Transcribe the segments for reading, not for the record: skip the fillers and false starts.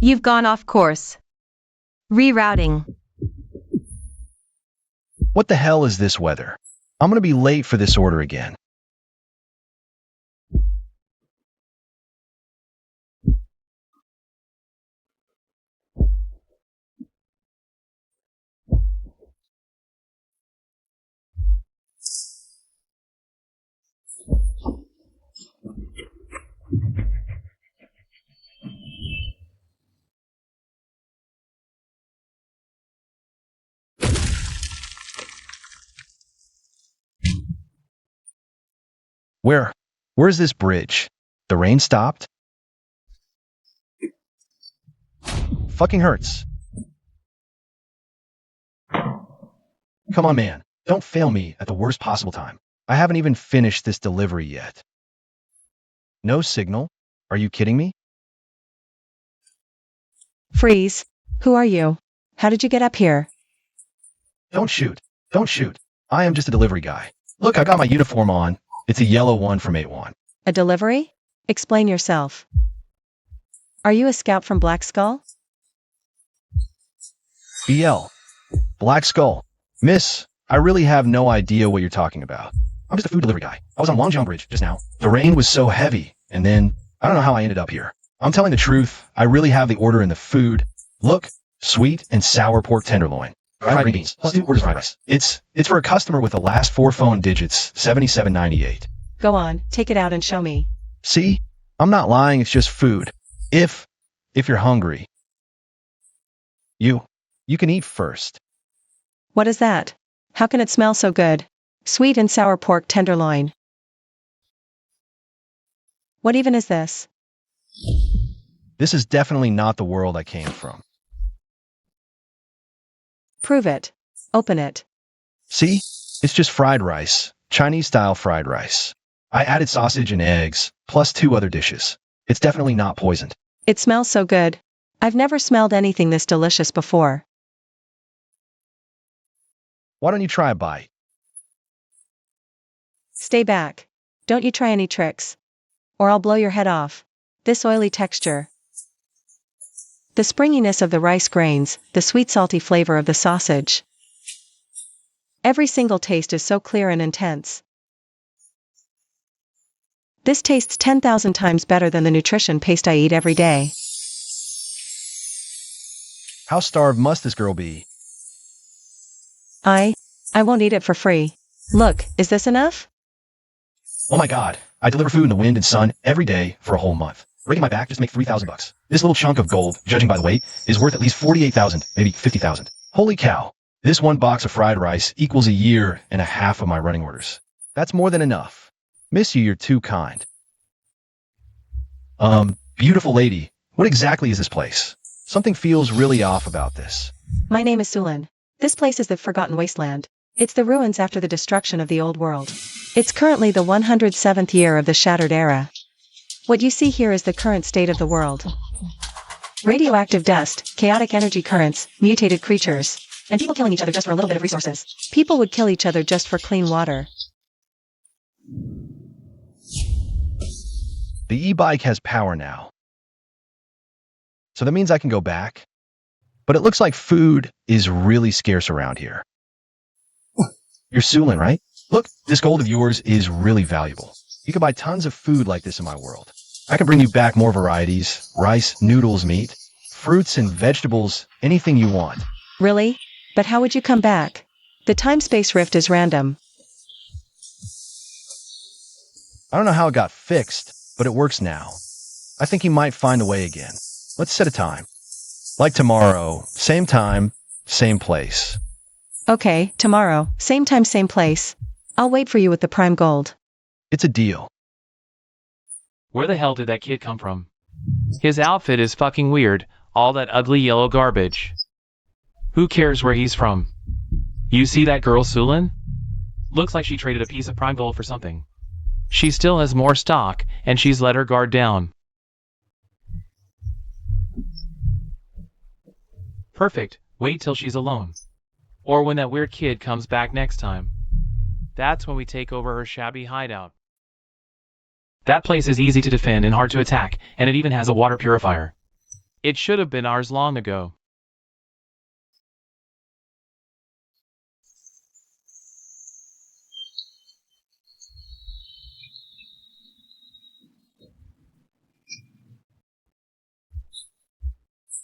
You've gone off course. Rerouting. What the hell is this weather? I'm gonna be late for this order again. Where's this bridge? The rain stopped? Fucking hurts. Come on, man. Don't fail me at the worst possible time. I haven't even finished this delivery yet. No signal? Are you kidding me? Freeze. Who are you? How did you get up here? Don't shoot. Don't shoot. I am just a delivery guy. Look, I got my uniform on. It's a yellow one from 8-1. A delivery? Explain yourself. Are you a scout from Black Skull? BL. Black Skull. Miss, I really have no idea what you're talking about. I'm just a food delivery guy. I was on Longjong Bridge just now. The rain was so heavy, and then, I don't know how I ended up here. I'm telling the truth, I really have the order in the food. Look, sweet and sour pork tenderloin. Fried green beans, plus 2 orders fried rice. It's for a customer with the last 4 phone digits, 7798. Go on, take it out and show me. See? I'm not lying, it's just food. If you're hungry. You can eat first. What is that? How can it smell so good? Sweet and sour pork tenderloin. What even is this? This is definitely not the world I came from. Prove it. Open it. See? It's just fried rice. Chinese-style fried rice. I added sausage and eggs, plus 2 other dishes. It's definitely not poisoned. It smells so good. I've never smelled anything this delicious before. Why don't you try a bite? Stay back. Don't you try any tricks. Or I'll blow your head off. This oily texture. The springiness of the rice grains, the sweet salty flavor of the sausage. Every single taste is so clear and intense. This tastes 10,000 times better than the nutrition paste I eat every day. How starved must this girl be? I won't eat it for free. Look, is this enough? Oh my god, I deliver food in the wind and sun every day for a whole month. Breaking my back just to make $3,000. This little chunk of gold, judging by the weight, is worth at least 48,000, maybe 50,000. Holy cow. This one box of fried rice equals a year and a half of my running orders. That's more than enough. Miss you, you're too kind. Beautiful lady, what exactly is this place? Something feels really off about this. My name is Sulan. This place is the Forgotten Wasteland. It's the ruins after the destruction of the old world. It's currently the 107th year of the Shattered Era. What you see here is the current state of the world. Radioactive dust, chaotic energy currents, mutated creatures, and people killing each other just for a little bit of resources. People would kill each other just for clean water. The e-bike has power now. So that means I can go back. But it looks like food is really scarce around here. You're Sulan, right? Look, this gold of yours is really valuable. You can buy tons of food like this in my world. I can bring you back more varieties, rice, noodles, meat, fruits and vegetables, anything you want. Really? But how would you come back? The time-space rift is random. I don't know how it got fixed, but it works now. I think he might find a way again. Let's set a time. Like tomorrow, same time, same place. Okay, tomorrow, same time, same place. I'll wait for you with the prime gold. It's a deal. Where the hell did that kid come from? His outfit is fucking weird, all that ugly yellow garbage. Who cares where he's from? You see that girl Sulan? Looks like she traded a piece of prime gold for something. She still has more stock, and she's let her guard down. Perfect, wait till she's alone. Or when that weird kid comes back next time. That's when we take over her shabby hideout. That place is easy to defend and hard to attack, and it even has a water purifier. It should have been ours long ago.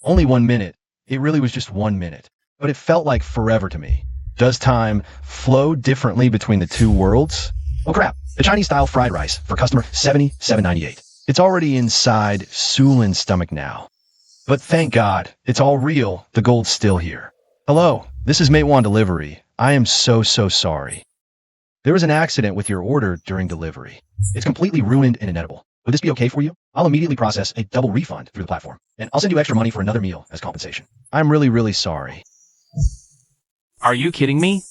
Only 1 minute. It really was just 1 minute. But it felt like forever to me. Does time flow differently between the two worlds? Oh crap, the Chinese-style fried rice for customer 7798. It's already inside Sulin's stomach now. But thank God, it's all real. The gold's still here. Hello, this is Matewan Delivery. I am so sorry. There was an accident with your order during delivery. It's completely ruined and inedible. Would this be okay for you? I'll immediately process a double refund through the platform, and I'll send you extra money for another meal as compensation. I'm really sorry. Are you kidding me?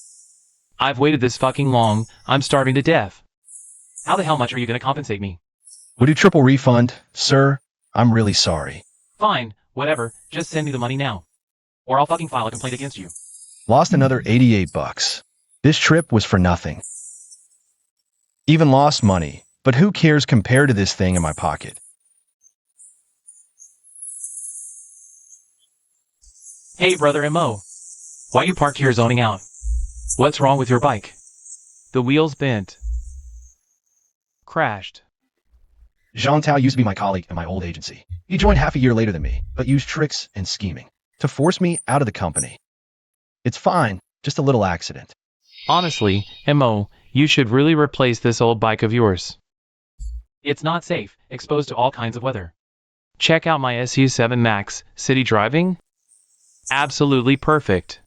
I've waited this fucking long, I'm starving to death. How the hell much are you gonna compensate me? Would you triple refund, sir? I'm really sorry. Fine, whatever, just send me the money now. Or I'll fucking file a complaint against you. Lost another 88 bucks. This trip was for nothing. Even lost money, but who cares compared to this thing in my pocket? Hey brother MO. Why you parked here zoning out? What's wrong with your bike? The wheel's bent. Crashed. Zhang Tao used to be my colleague at my old agency. He joined half a year later than me, but used tricks and scheming to force me out of the company. It's fine, just a little accident. Honestly, MO, you should really replace this old bike of yours. It's not safe, exposed to all kinds of weather. Check out my SU7 Max, city driving? Absolutely perfect.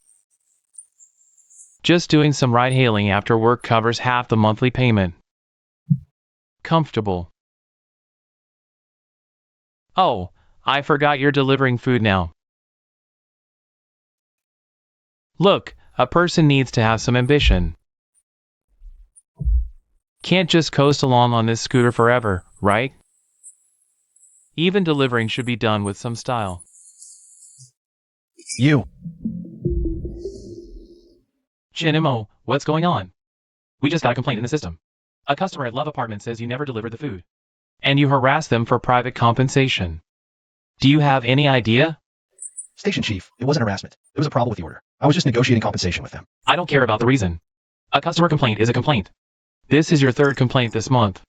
Just doing some ride-hailing after work covers half the monthly payment. Comfortable. Oh, I forgot you're delivering food now. Look, a person needs to have some ambition. Can't just coast along on this scooter forever, right? Even delivering should be done with some style. You. Jinimo, what's going on? We just got a complaint in the system. A customer at Love Apartment says you never delivered the food. And you harassed them for private compensation. Do you have any idea? Station chief, it wasn't harassment. There was a problem with the order. I was just negotiating compensation with them. I don't care about the reason. A customer complaint is a complaint. This is your third complaint this month.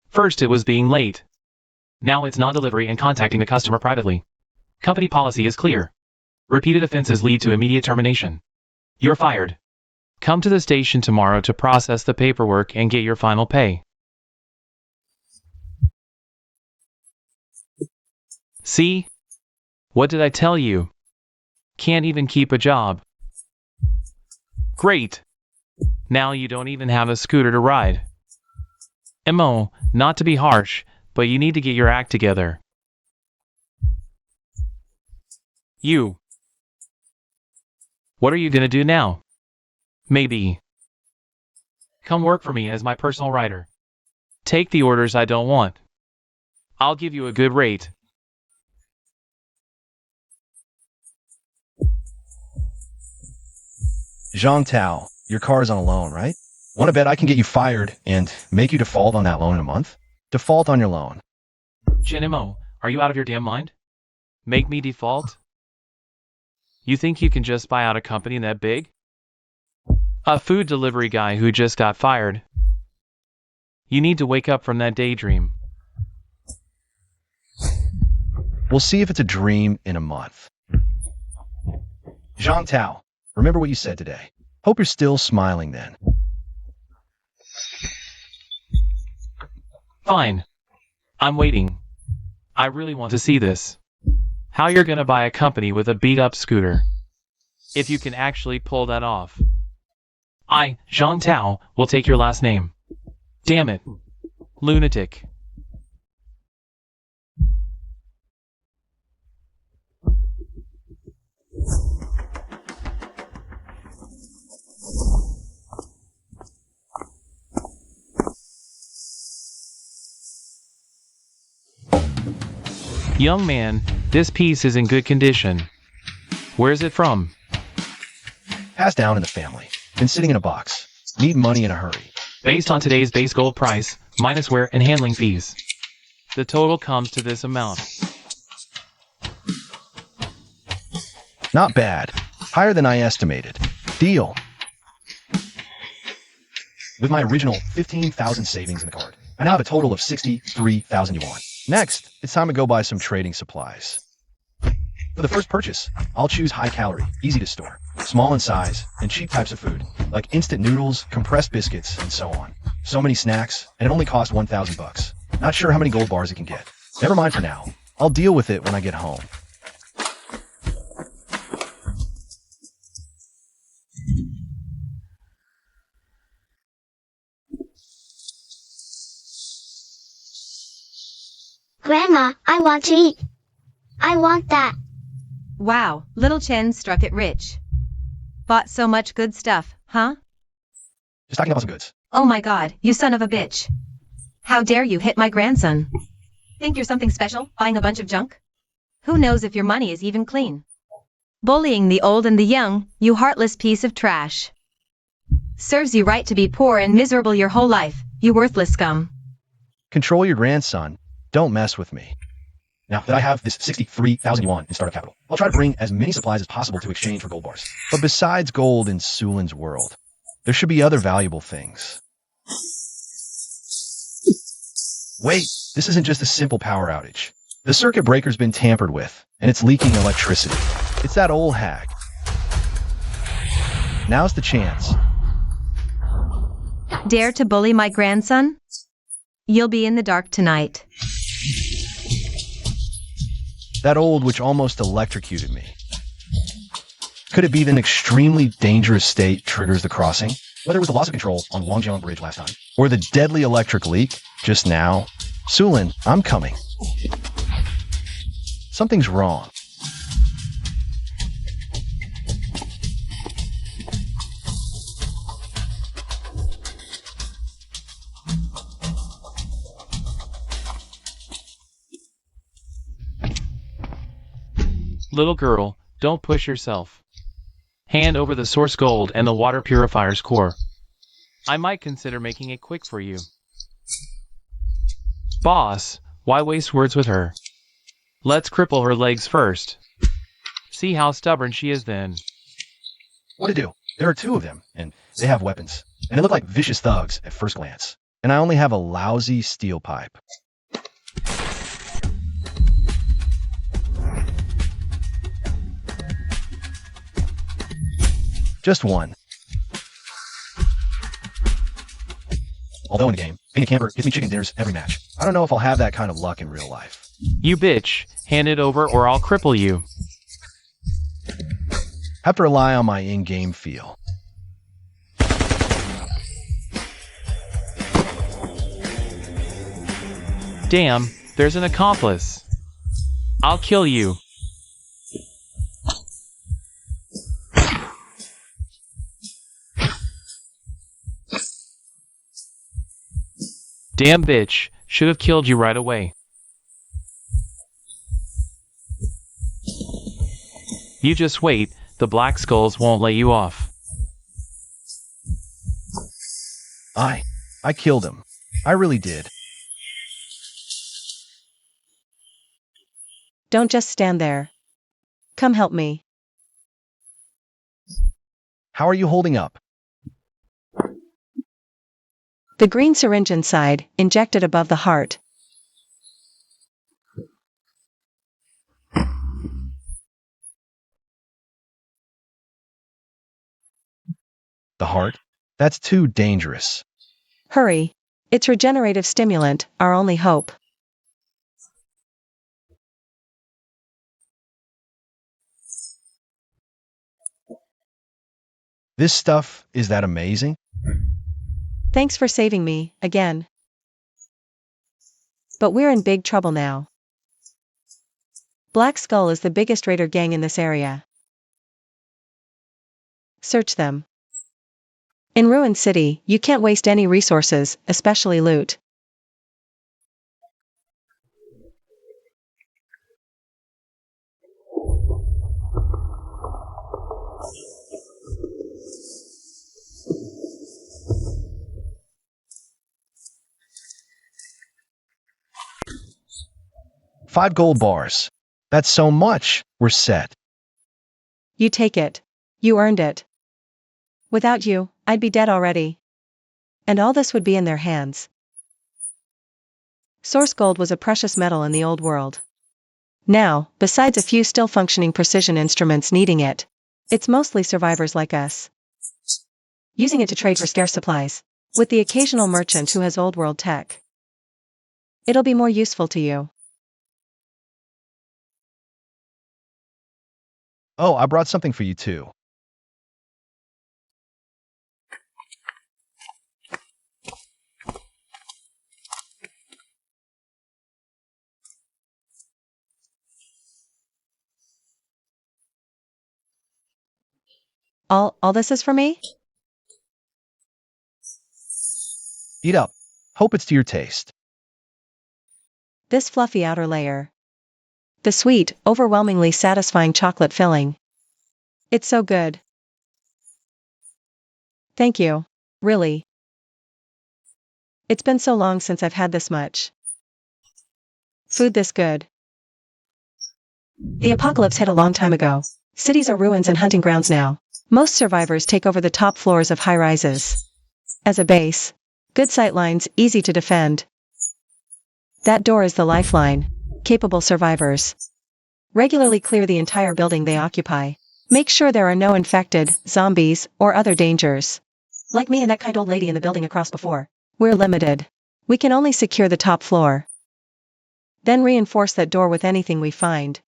First it was being late. Now it's non-delivery and contacting the customer privately. Company policy is clear. Repeated offenses lead to immediate termination. You're fired. Come to the station tomorrow to process the paperwork and get your final pay. See? What did I tell you? Can't even keep a job. Great. Now you don't even have a scooter to ride. MO, not to be harsh, but you need to get your act together. You. What are you gonna do now? Maybe. Come work for me as my personal rider. Take the orders I don't want. I'll give you a good rate. Zhang Tao, your car is on a loan, right? Want to bet I can get you fired and make you default on that loan in a month? Default on your loan. Jinimo, are you out of your damn mind? Make me default? You think you can just buy out a company that big? A food delivery guy who just got fired. You need to wake up from that daydream. We'll see if it's a dream in a month. Zhang Tao, remember what you said today. Hope you're still smiling then. Fine. I'm waiting. I really want to see this. How you're gonna buy a company with a beat-up scooter. If you can actually pull that off. I, Zhang Tao, will take your last name. Damn it. Lunatic. Young man, this piece is in good condition. Where's it from? Passed down in the family. Been sitting in a box. Need money in a hurry. Based on today's base gold price, minus wear and handling fees. The total comes to this amount. Not bad. Higher than I estimated. Deal. With my original 15,000 savings in the card, I now have a total of 63,000 yuan. Next, it's time to go buy some trading supplies. For the first purchase, I'll choose high-calorie, easy to store, small in size, and cheap types of food, like instant noodles, compressed biscuits, and so on. So many snacks, and it only costs 1,000 bucks. Not sure how many gold bars it can get. Never mind for now. I'll deal with it when I get home. Grandma, I want to eat. I want that. Wow, little Chen struck it rich. Bought so much good stuff, huh? Just stocking up on some goods. Oh my god, you son of a bitch. How dare you hit my grandson? Think you're something special, buying a bunch of junk? Who knows if your money is even clean? Bullying the old and the young, you heartless piece of trash. Serves you right to be poor and miserable your whole life, you worthless scum. Control your grandson. Don't mess with me. Now that I have this 63,000 yuan in startup capital, I'll try to bring as many supplies as possible to exchange for gold bars. But besides gold in Sulin's world, there should be other valuable things. Wait, this isn't just a simple power outage. The circuit breaker's been tampered with, and it's leaking electricity. It's that old hag. Now's the chance. Dare to bully my grandson? You'll be in the dark tonight. That old witch almost electrocuted me. Could it be that an extremely dangerous state triggers the crossing? Whether it was the loss of control on Wangjiang Bridge last time, or the deadly electric leak just now. Sulin, I'm coming. Something's wrong. Little girl, don't push yourself. Hand over the source gold and the water purifier's core. I might consider making it quick for you. Boss, why waste words with her? Let's cripple her legs first. See how stubborn she is then. What to do? There are two of them, and they have weapons. And they look like vicious thugs at first glance. And I only have a lousy steel pipe. Just one. Although in the game, being a camper gives me chicken dinners every match. I don't know if I'll have that kind of luck in real life. You bitch, hand it over or I'll cripple you. Have to rely on my in-game feel. Damn, there's an accomplice. I'll kill you. Damn bitch, should have killed you right away. You just wait, the Black Skulls won't let you off. I killed him. I really did. Don't just stand there. Come help me. How are you holding up? The green syringe inside, injected above the heart. The heart? That's too dangerous. Hurry. It's regenerative stimulant, our only hope. This stuff is that amazing? Thanks for saving me, again. But we're in big trouble now. Black Skull is the biggest raider gang in this area. Search them. In Ruin City, you can't waste any resources, especially loot. $5 gold bars. That's so much. We're set. You take it. You earned it. Without you, I'd be dead already. And all this would be in their hands. Source gold was a precious metal in the old world. Now, besides a few still functioning precision instruments needing it, it's mostly survivors like us, using it to trade for scarce supplies, with the occasional merchant who has old world tech. It'll be more useful to you. Oh, I brought something for you too. All this is for me? Eat up. Hope it's to your taste. This fluffy outer layer. The sweet, overwhelmingly satisfying chocolate filling. It's so good. Thank you. Really. It's been so long since I've had this much food this good. The apocalypse hit a long time ago. Cities are ruins and hunting grounds now. Most survivors take over the top floors of high-rises. As a base, good sightlines, easy to defend. That door is the lifeline. Capable survivors regularly clear the entire building they occupy. Make sure there are no infected, zombies, or other dangers. Like me and that kind old lady in the building across before. We're limited. We can only secure the top floor. Then reinforce that door with anything we find.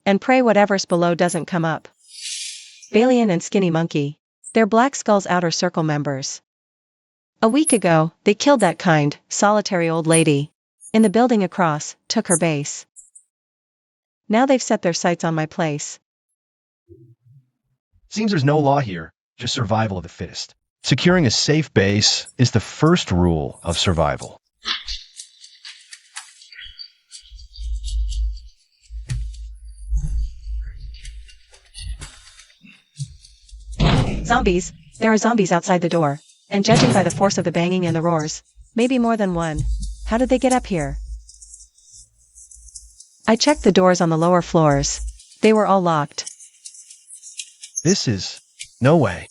And pray whatever's below doesn't come up. Balian and Skinny Monkey. They're Black Skull's outer circle members. A week ago, they killed that kind, solitary old lady. In the building across, took her base. Now they've set their sights on my place. Seems there's no law here, just survival of the fittest. Securing a safe base is the first rule of survival. Zombies. There are zombies outside the door. And judging by the force of the banging and the roars, maybe more than one. How did they get up here? I checked the doors on the lower floors. They were all locked. This is no way.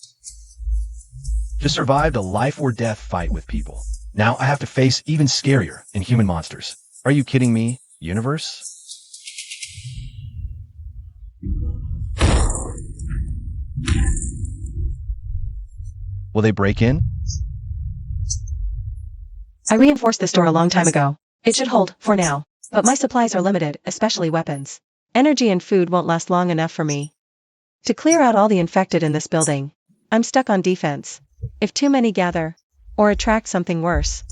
Just survived a life or death fight with people. Now I have to face even scarier inhuman monsters. Are you kidding me, universe? Will they break in? I reinforced this door a long time ago. It should hold, for now. But my supplies are limited, especially weapons. Energy and food won't last long enough for me to clear out all the infected in this building. I'm stuck on defense. If too many gather, or attract something worse.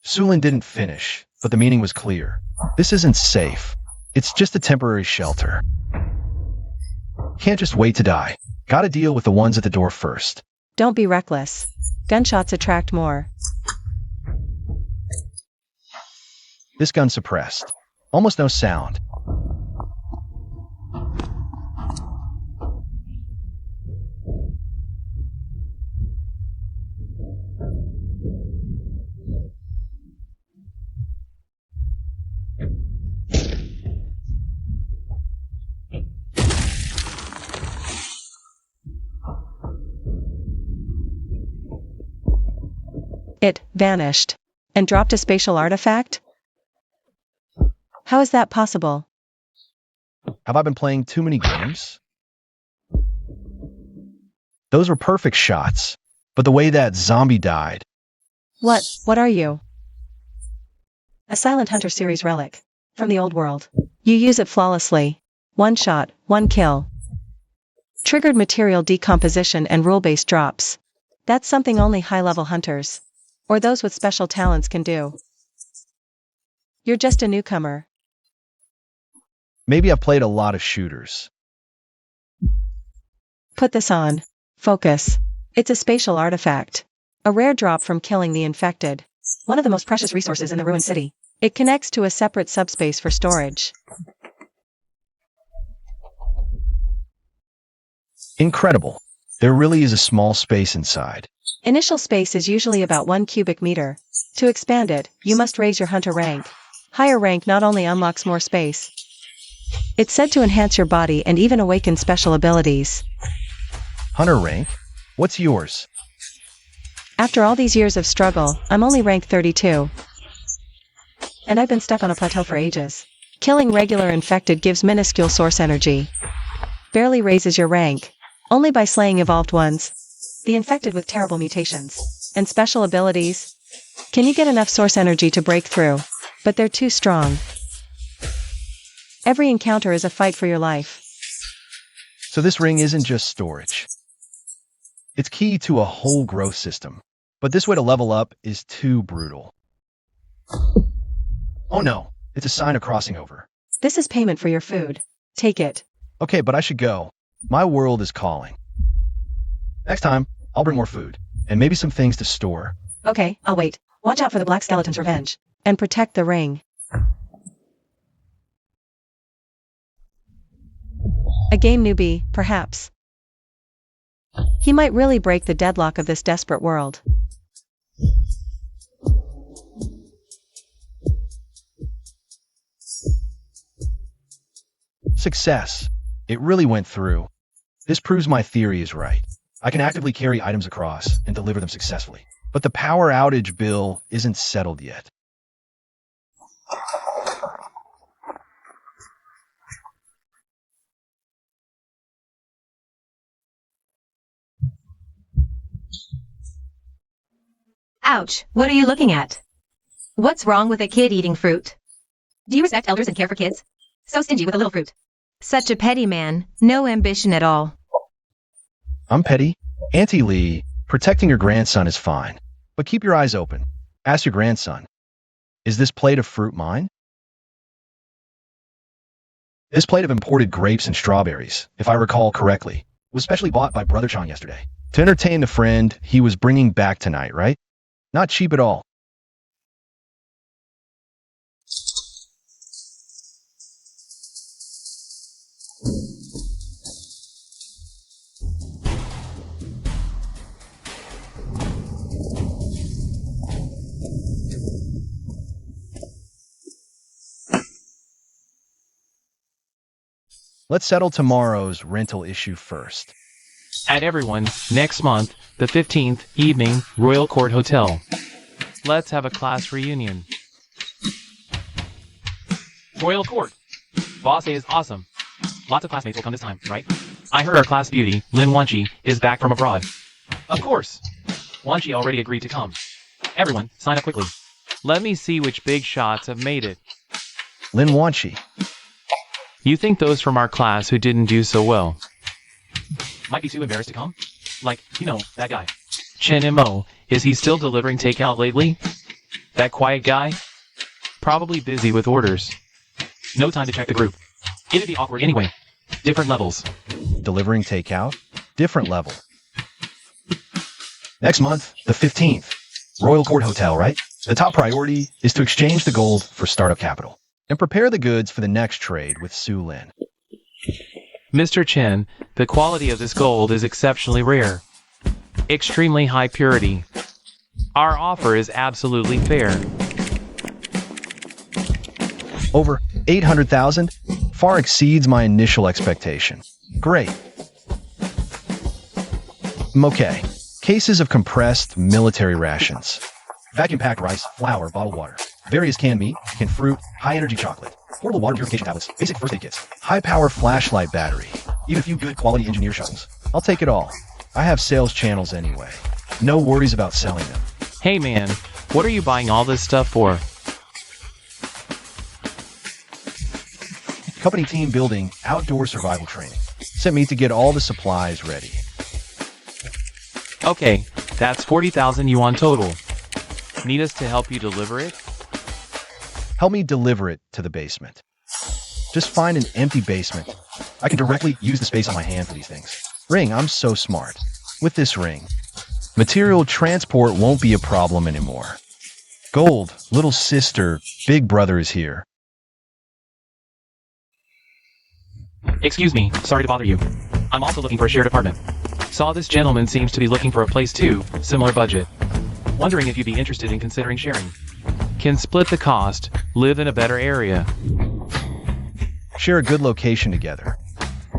Sulin didn't finish, but the meaning was clear. This isn't safe. It's just a temporary shelter. Can't just wait to die. Gotta deal with the ones at the door first. Don't be reckless. Gunshots attract more. This gun suppressed. Almost no sound. It vanished. And dropped a spatial artifact? How is that possible? Have I been playing too many games? Those were perfect shots, but the way that zombie died. What are you? A Silent Hunter series relic. From the old world. You use it flawlessly. One shot, one kill. Triggered material decomposition and rule-based drops. That's something only high-level hunters, or those with special talents can do. You're just a newcomer. Maybe I've played a lot of shooters. Put this on. Focus. It's a spatial artifact. A rare drop from killing the infected. One of the most precious resources in the ruined city. It connects to a separate subspace for storage. Incredible. There really is a small space inside. Initial space is usually about 1 cubic meter. To expand it, you must raise your hunter rank. Higher rank not only unlocks more space, It's said to enhance your body and even awaken special abilities. Hunter rank? What's yours? After all these years of struggle, I'm only rank 32. And I've been stuck on a plateau for ages. Killing regular infected gives minuscule source energy. Barely raises your rank. Only by slaying evolved ones. The infected with terrible mutations. And special abilities. Can you get enough source energy to break through? But they're too strong. Every encounter is a fight for your life. So this ring isn't just storage. It's key to a whole growth system. But this way to level up is too brutal. Oh no, it's a sign of crossing over. This is payment for your food. Take it. Okay, but I should go. My world is calling. Next time, I'll bring more food. And maybe some things to store. Okay, I'll wait. Watch out for the Black Skeleton's revenge. And protect the ring. A game newbie, perhaps. He might really break the deadlock of this desperate world. Success. It really went through. This proves my theory is right. I can actively carry items across and deliver them successfully. But the power outage bill isn't settled yet. Ouch, what are you looking at? What's wrong with a kid eating fruit? Do you respect elders and care for kids? So stingy with a little fruit. Such a petty man, no ambition at all. I'm petty. Auntie Lee, protecting your grandson is fine. But keep your eyes open. Ask your grandson, is this plate of fruit mine? This plate of imported grapes and strawberries, if I recall correctly, was specially bought by Brother Chong yesterday. To entertain the friend he was bringing back tonight, right? Not cheap at all. Let's settle tomorrow's rental issue first. At everyone, next month, the 15th, evening, Royal Court Hotel. Let's have a class reunion. Royal Court. Boss A is awesome. Lots of classmates will come this time, right? I heard our class beauty, Lin Wanchi, is back from abroad. Of course. Wanchi already agreed to come. Everyone, sign up quickly. Let me see which big shots have made it. Lin Wanchi. You think those from our class who didn't do so well might be too embarrassed to come? Like, you know, that guy. Chen Mo, is he still delivering takeout lately? That quiet guy? Probably busy with orders. No time to check the group. It'd be awkward anyway. Different levels. Delivering takeout? Different level. Next month, the 15th. Royal Court Hotel, right? The top priority is to exchange the gold for startup capital and prepare the goods for the next trade with Su Lin. Mr. Chen, the quality of this gold is exceptionally rare. Extremely high purity. Our offer is absolutely fair. Over 800,000? Far exceeds my initial expectation. Great. Okay. Cases of compressed military rations. Vacuum-packed rice, flour, bottled water. Various canned meat, canned fruit, high-energy chocolate. Portable water purification tablets, basic first aid kits. High-power flashlight battery. Even a few good quality engineer shovels. I'll take it all. I have sales channels anyway. No worries about selling them. Hey man, what are you buying all this stuff for? Company team building outdoor survival training. Sent me to get all the supplies ready. Okay, that's 40,000 yuan total. Need us to help you deliver it? Help me deliver it to the basement. Just find an empty basement. I can directly use the space on my hand for these things. Ring, I'm so smart. With this ring, material transport won't be a problem anymore. Gold, little sister, big brother is here. Excuse me, sorry to bother you. I'm also looking for a shared apartment. Saw this gentleman seems to be looking for a place too, similar budget. Wondering if you'd be interested in considering sharing. Can split the cost, live in a better area. share a good location together.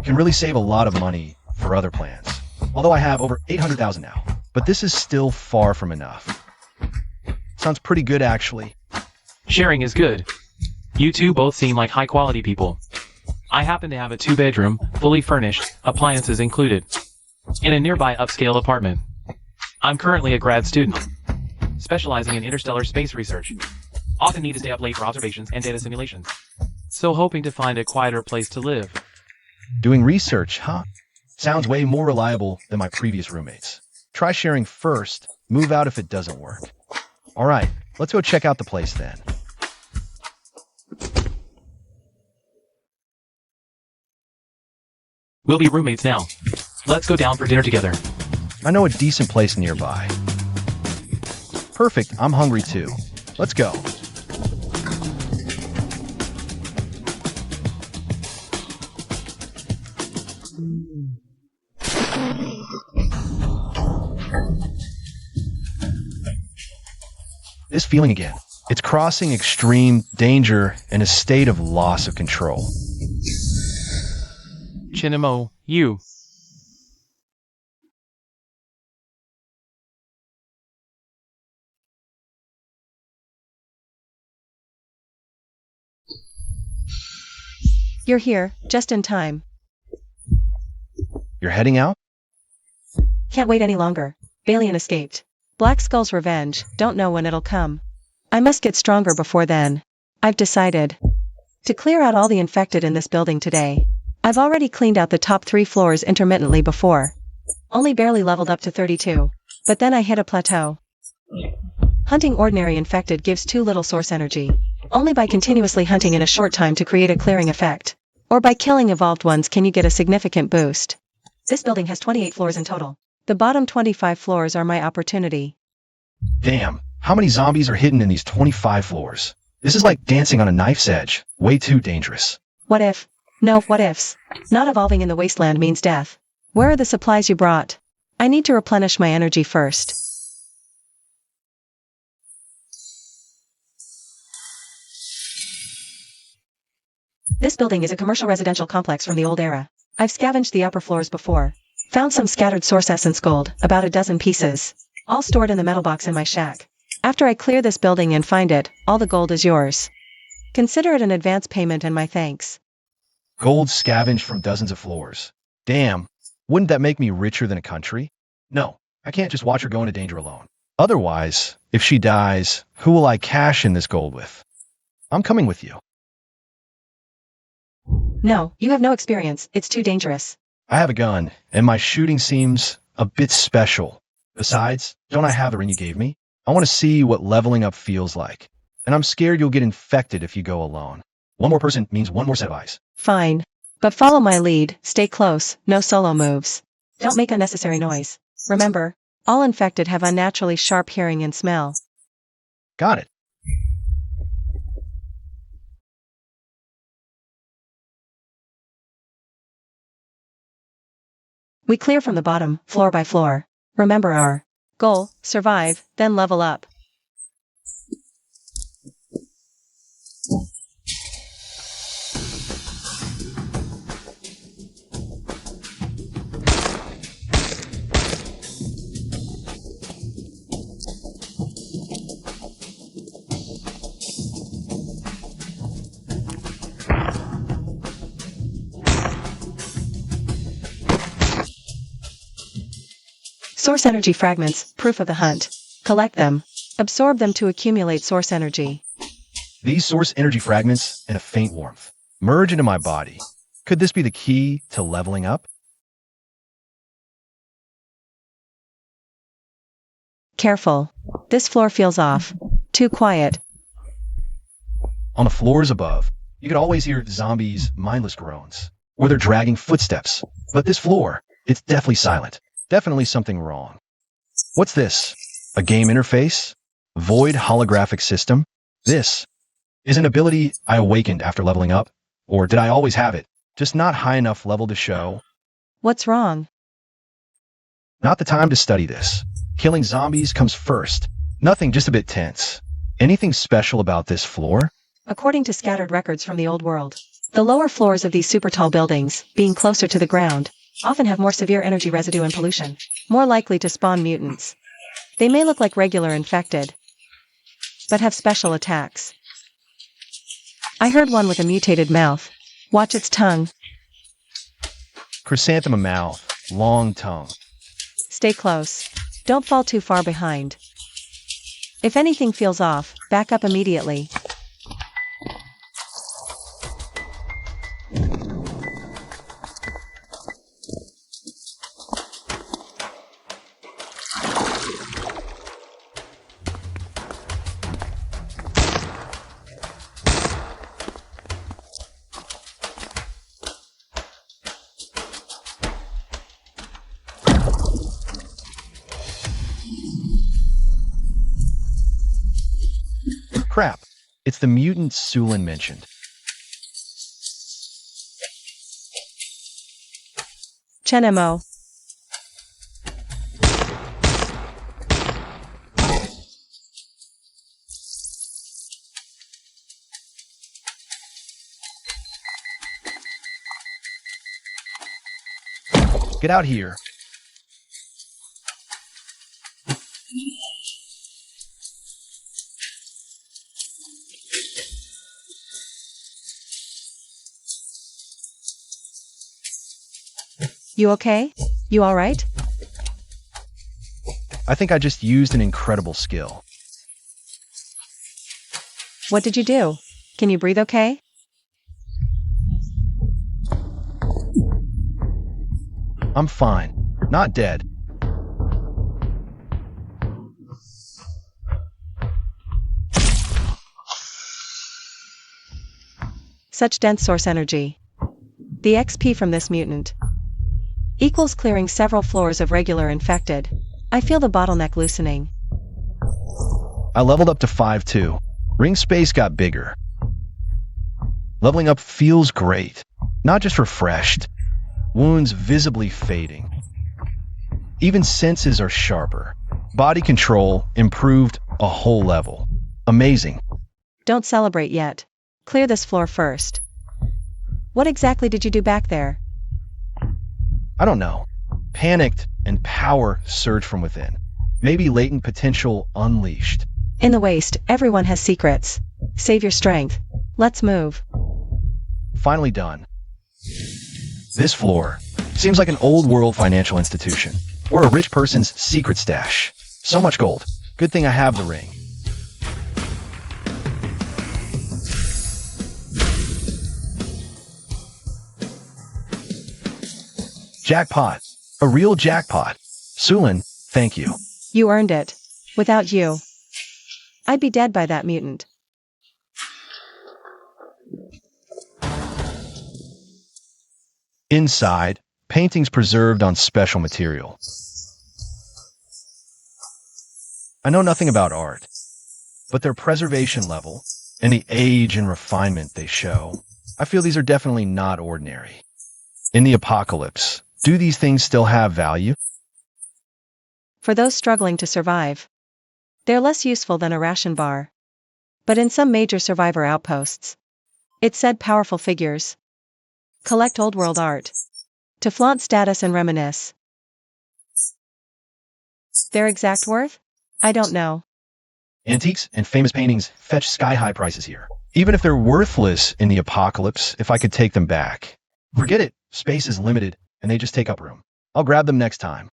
Can really save a lot of money for other plans. Although I have over 800,000 now, but this is still far from enough. Sounds pretty good actually. Sharing is good. You two both seem like high-quality people. I happen to have a 2-bedroom, fully furnished, appliances included, in a nearby upscale apartment. I'm currently a grad student, specializing in interstellar space research. Often need to stay up late for observations and data simulations. So hoping to find a quieter place to live. Doing research, huh? Sounds way more reliable than my previous roommates. Try sharing first, move out if it doesn't work. Alright, let's go check out the place then. We'll be roommates now. Let's go down for dinner together. I know a decent place nearby. Perfect, I'm hungry too. Let's go. This feeling again. It's crossing extreme danger and a state of loss of control. Chinamo, you. You're here, just in time. You're heading out? Can't wait any longer. Balian escaped. Black Skull's revenge, don't know when it'll come. I must get stronger before then. I've decided to clear out all the infected in this building today. I've already cleaned out the top 3 floors intermittently before. Only barely leveled up to 32. But then I hit a plateau. Hunting ordinary infected gives too little source energy. Only by continuously hunting in a short time to create a clearing effect. Or by killing evolved ones can you get a significant boost. This building has 28 floors in total. The bottom 25 floors are my opportunity. Damn, how many zombies are hidden in these 25 floors? This is like dancing on a knife's edge. Way too dangerous. What if? No, what ifs. Not evolving in the wasteland means death. Where are the supplies you brought? I need to replenish my energy first. This building is a commercial residential complex from the old era. I've scavenged the upper floors before. Found some scattered source essence gold, about a dozen pieces. All stored in the metal box in my shack. After I clear this building and find it, all the gold is yours. Consider it an advance payment and my thanks. Gold scavenged from dozens of floors. Damn, wouldn't that make me richer than a country? No, I can't just watch her go into danger alone. Otherwise, if she dies, who will I cash in this gold with? I'm coming with you. No, you have no experience, it's too dangerous. I have a gun, and my shooting seems a bit special. Besides, don't I have the ring you gave me? I want to see what leveling up feels like. And I'm scared you'll get infected if you go alone. One more person means one more set of eyes. Fine. But follow my lead, stay close, no solo moves. Don't make unnecessary noise. Remember, all infected have unnaturally sharp hearing and smell. Got it. We clear from the bottom, floor by floor. Remember our goal, survive, then level up. Source energy fragments, proof of the hunt. Collect them. Absorb them to accumulate source energy. These source energy fragments and a faint warmth merge into my body. Could this be the key to leveling up? Careful. This floor feels off. Too quiet. On the floors above, you could always hear zombies' mindless groans, or their dragging footsteps. But this floor, it's deathly silent. Definitely something wrong. What's this? A game interface? Void holographic system? This is an ability I awakened after leveling up? Or did I always have it? Just not high enough level to show? What's wrong? Not the time to study this. Killing zombies comes first. Nothing, just a bit tense. Anything special about this floor? According to scattered records from the old world, The lower floors of these super tall buildings, being closer to the ground, often have more severe energy residue and pollution, more likely to spawn mutants. They may look like regular infected, but have special attacks. I heard one with a mutated mouth. Watch its tongue. Chrysanthemum mouth, long tongue. Stay close. Don't fall too far behind. If anything feels off, back up immediately. Crap. It's the mutant Sulin mentioned. Chenemo. Get out here. You okay? You alright? I think I just used an incredible skill. What did you do? Can you breathe okay? I'm fine. Not dead. Such dense source energy. The XP from this mutant equals clearing several floors of regular infected. I feel the bottleneck loosening. I leveled up to 5-2. Ring space got bigger. Leveling up feels great. Not just refreshed. Wounds visibly fading. Even senses are sharper. Body control improved a whole level. Amazing. Don't celebrate yet. Clear this floor first. What exactly did you do back there? I don't know. Panicked and power surged from within. Maybe latent potential unleashed. In the waste, everyone has secrets. Save your strength. Let's move. Finally done. This floor seems like an old world financial institution, or a rich person's secret stash. So much gold. Good thing I have the ring. Jackpot. A real jackpot. Sulin, thank you. You earned it. Without you, I'd be dead by that mutant. Inside, paintings preserved on special material. I know nothing about art, but their preservation level and the age and refinement they show, I feel these are definitely not ordinary. In the apocalypse, do these things still have value? For those struggling to survive, they're less useful than a ration bar. But in some major survivor outposts, it said powerful figures collect old world art to flaunt status and reminisce. Their exact worth? I don't know. Antiques and famous paintings fetch sky-high prices here. Even if they're worthless in the apocalypse, if I could take them back. Forget it. Space is limited, and they just take up room. I'll grab them next time.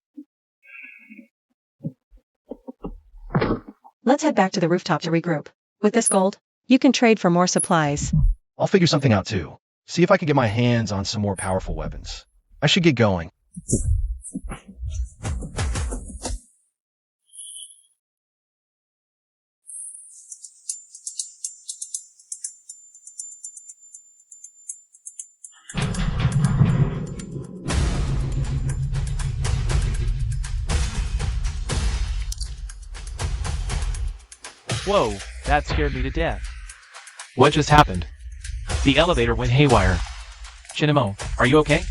Let's head back to the rooftop to regroup. With this gold, you can trade for more supplies. I'll figure something out too. See if I can get my hands on some more powerful weapons. I should get going. Whoa, that scared me to death. What just happened? The elevator went haywire. Shinemo, are you okay?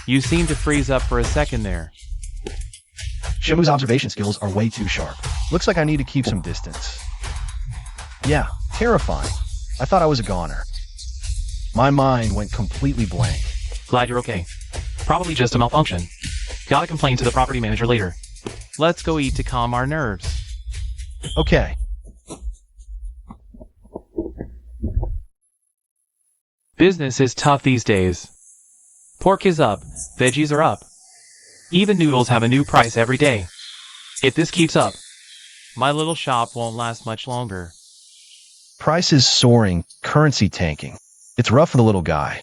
You seemed to freeze up for a second there. Shimu's observation skills are way too sharp. Looks like I need to keep some distance. Yeah, terrifying. I thought I was a goner. My mind went completely blank. Glad you're okay. Probably just a malfunction. Gotta complain to the property manager later. Let's go eat to calm our nerves. Okay. Business is tough these days. Pork is up, veggies are up. Even noodles have a new price every day. If this keeps up, my little shop won't last much longer. Prices soaring, currency tanking. It's rough for the little guy.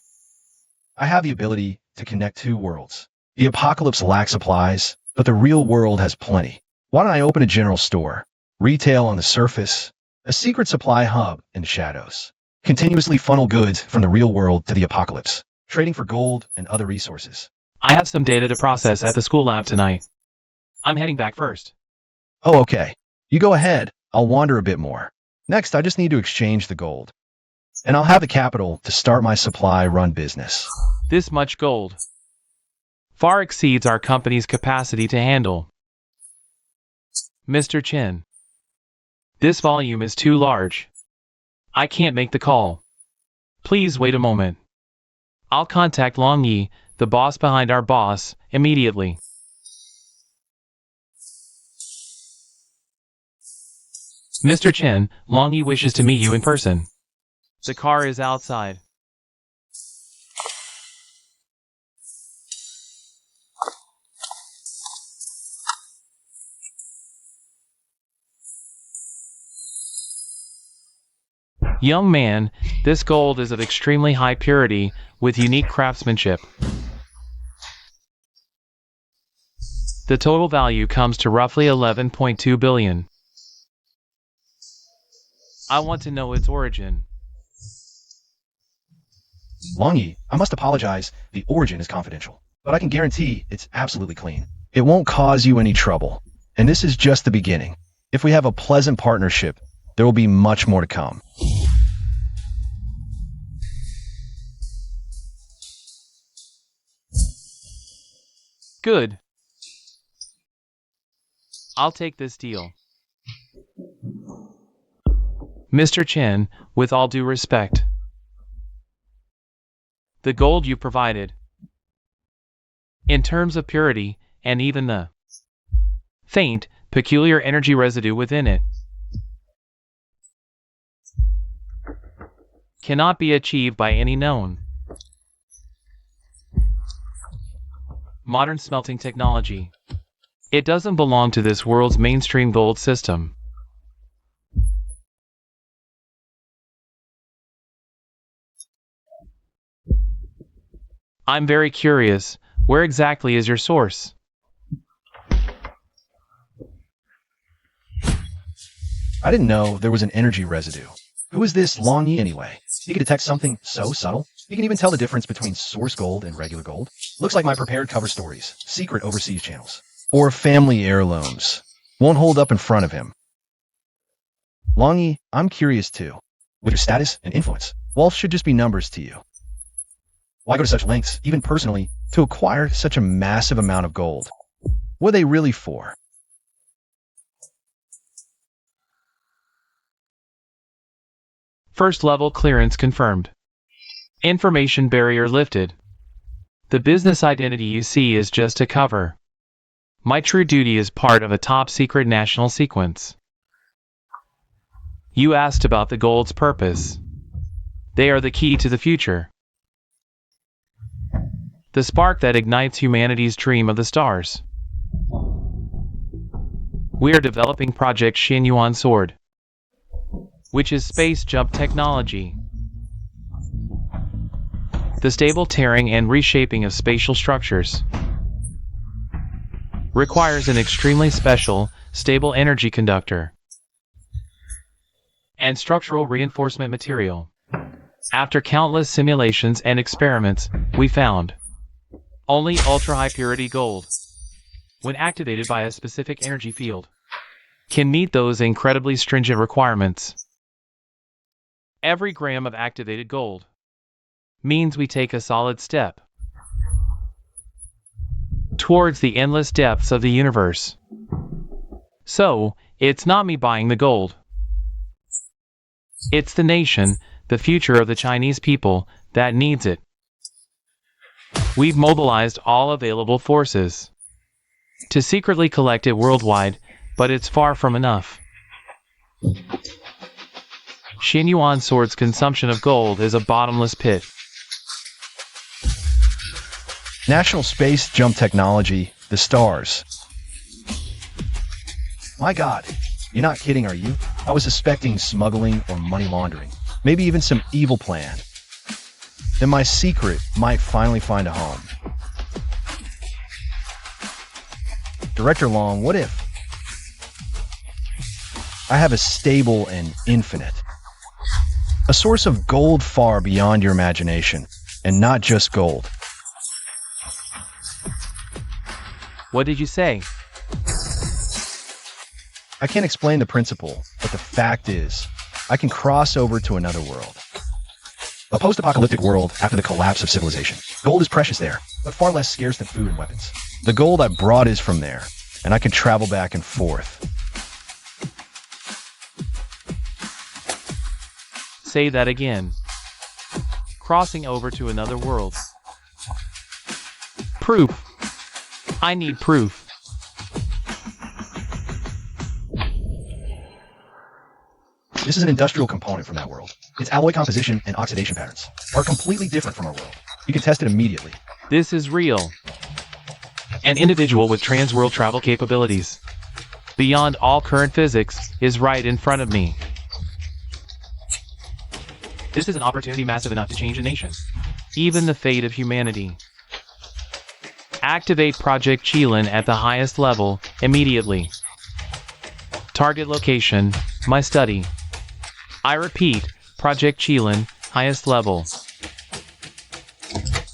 I have the ability to connect two worlds. The apocalypse lacks supplies, but the real world has plenty. Why don't I open a general store? Retail on the surface, a secret supply hub in the shadows. Continuously funnel goods from the real world to the apocalypse, trading for gold and other resources. I have some data to process at the school lab tonight. I'm heading back first. Oh, okay. You go ahead. I'll wander a bit more. Next, I just need to exchange the gold. And I'll have the capital to start my supply run business. This much gold far exceeds our company's capacity to handle. Mr. Chin, this volume is too large. I can't make the call. Please wait a moment. I'll contact Long Yi, the boss behind our boss, immediately. Mr. Chen, Long Yi wishes to meet you in person. The car is outside. Young man, this gold is of extremely high purity, with unique craftsmanship. The total value comes to roughly 11.2 billion. I want to know its origin. Long Yi, I must apologize. The origin is confidential, but I can guarantee it's absolutely clean. It won't cause you any trouble. And this is just the beginning. If we have a pleasant partnership, there will be much more to come. Good. I'll take this deal. Mr. Chen, with all due respect, the gold you provided, in terms of purity, and even the faint, peculiar energy residue within it, cannot be achieved by any known modern smelting technology. It doesn't belong to this world's mainstream gold system. I'm very curious, where exactly is your source? I didn't know there was an energy residue. Who is this Long Yi anyway? He can detect something so subtle. He can even tell the difference between source gold and regular gold. Looks like my prepared cover stories, secret overseas channels, or family heirlooms. Won't hold up in front of him. Long Yi, I'm curious too. With your status and influence, wealth should just be numbers to you. Why go to such lengths, even personally, to acquire such a massive amount of gold? What are they really for? First level clearance confirmed. Information barrier lifted. The business identity you see is just a cover. My true duty is part of a top secret national sequence. You asked about the gold's purpose. They are the key to the future. The spark that ignites humanity's dream of the stars. We are developing Project Xinyuan Sword, which is space jump technology. The stable tearing and reshaping of spatial structures requires an extremely special, stable energy conductor and structural reinforcement material. After countless simulations and experiments, we found only ultra-high purity gold, when activated by a specific energy field, can meet those incredibly stringent requirements. Every gram of activated gold means we take a solid step towards the endless depths of the universe. So, it's not me buying the gold. It's the nation, the future of the Chinese people, that needs it. We've mobilized all available forces to secretly collect it worldwide, but it's far from enough. Xinyuan Sword's consumption of gold is a bottomless pit. National Space Jump Technology, the stars. My God, you're not kidding, are you? I was suspecting smuggling or money laundering, maybe even some evil plan. Then my secret might finally find a home. Director Long, what if I have a stable and infinite, a source of gold far beyond your imagination, and not just gold? What did you say? I can't explain the principle, but the fact is, I can cross over to another world. A post-apocalyptic world after the collapse of civilization. Gold is precious there, but far less scarce than food and weapons. The gold I brought is from there, and I can travel back and forth. Say that again. Crossing over to another world. Proof. I need proof. This is an industrial component from that world. Its alloy composition and oxidation patterns are completely different from our world. You can test it immediately. This is real. An individual with trans-world travel capabilities, beyond all current physics, is right in front of me. This is an opportunity massive enough to change a nation, even the fate of humanity. Activate Project Qilin at the highest level, immediately. Target location, my study. I repeat, Project Qilin, highest level.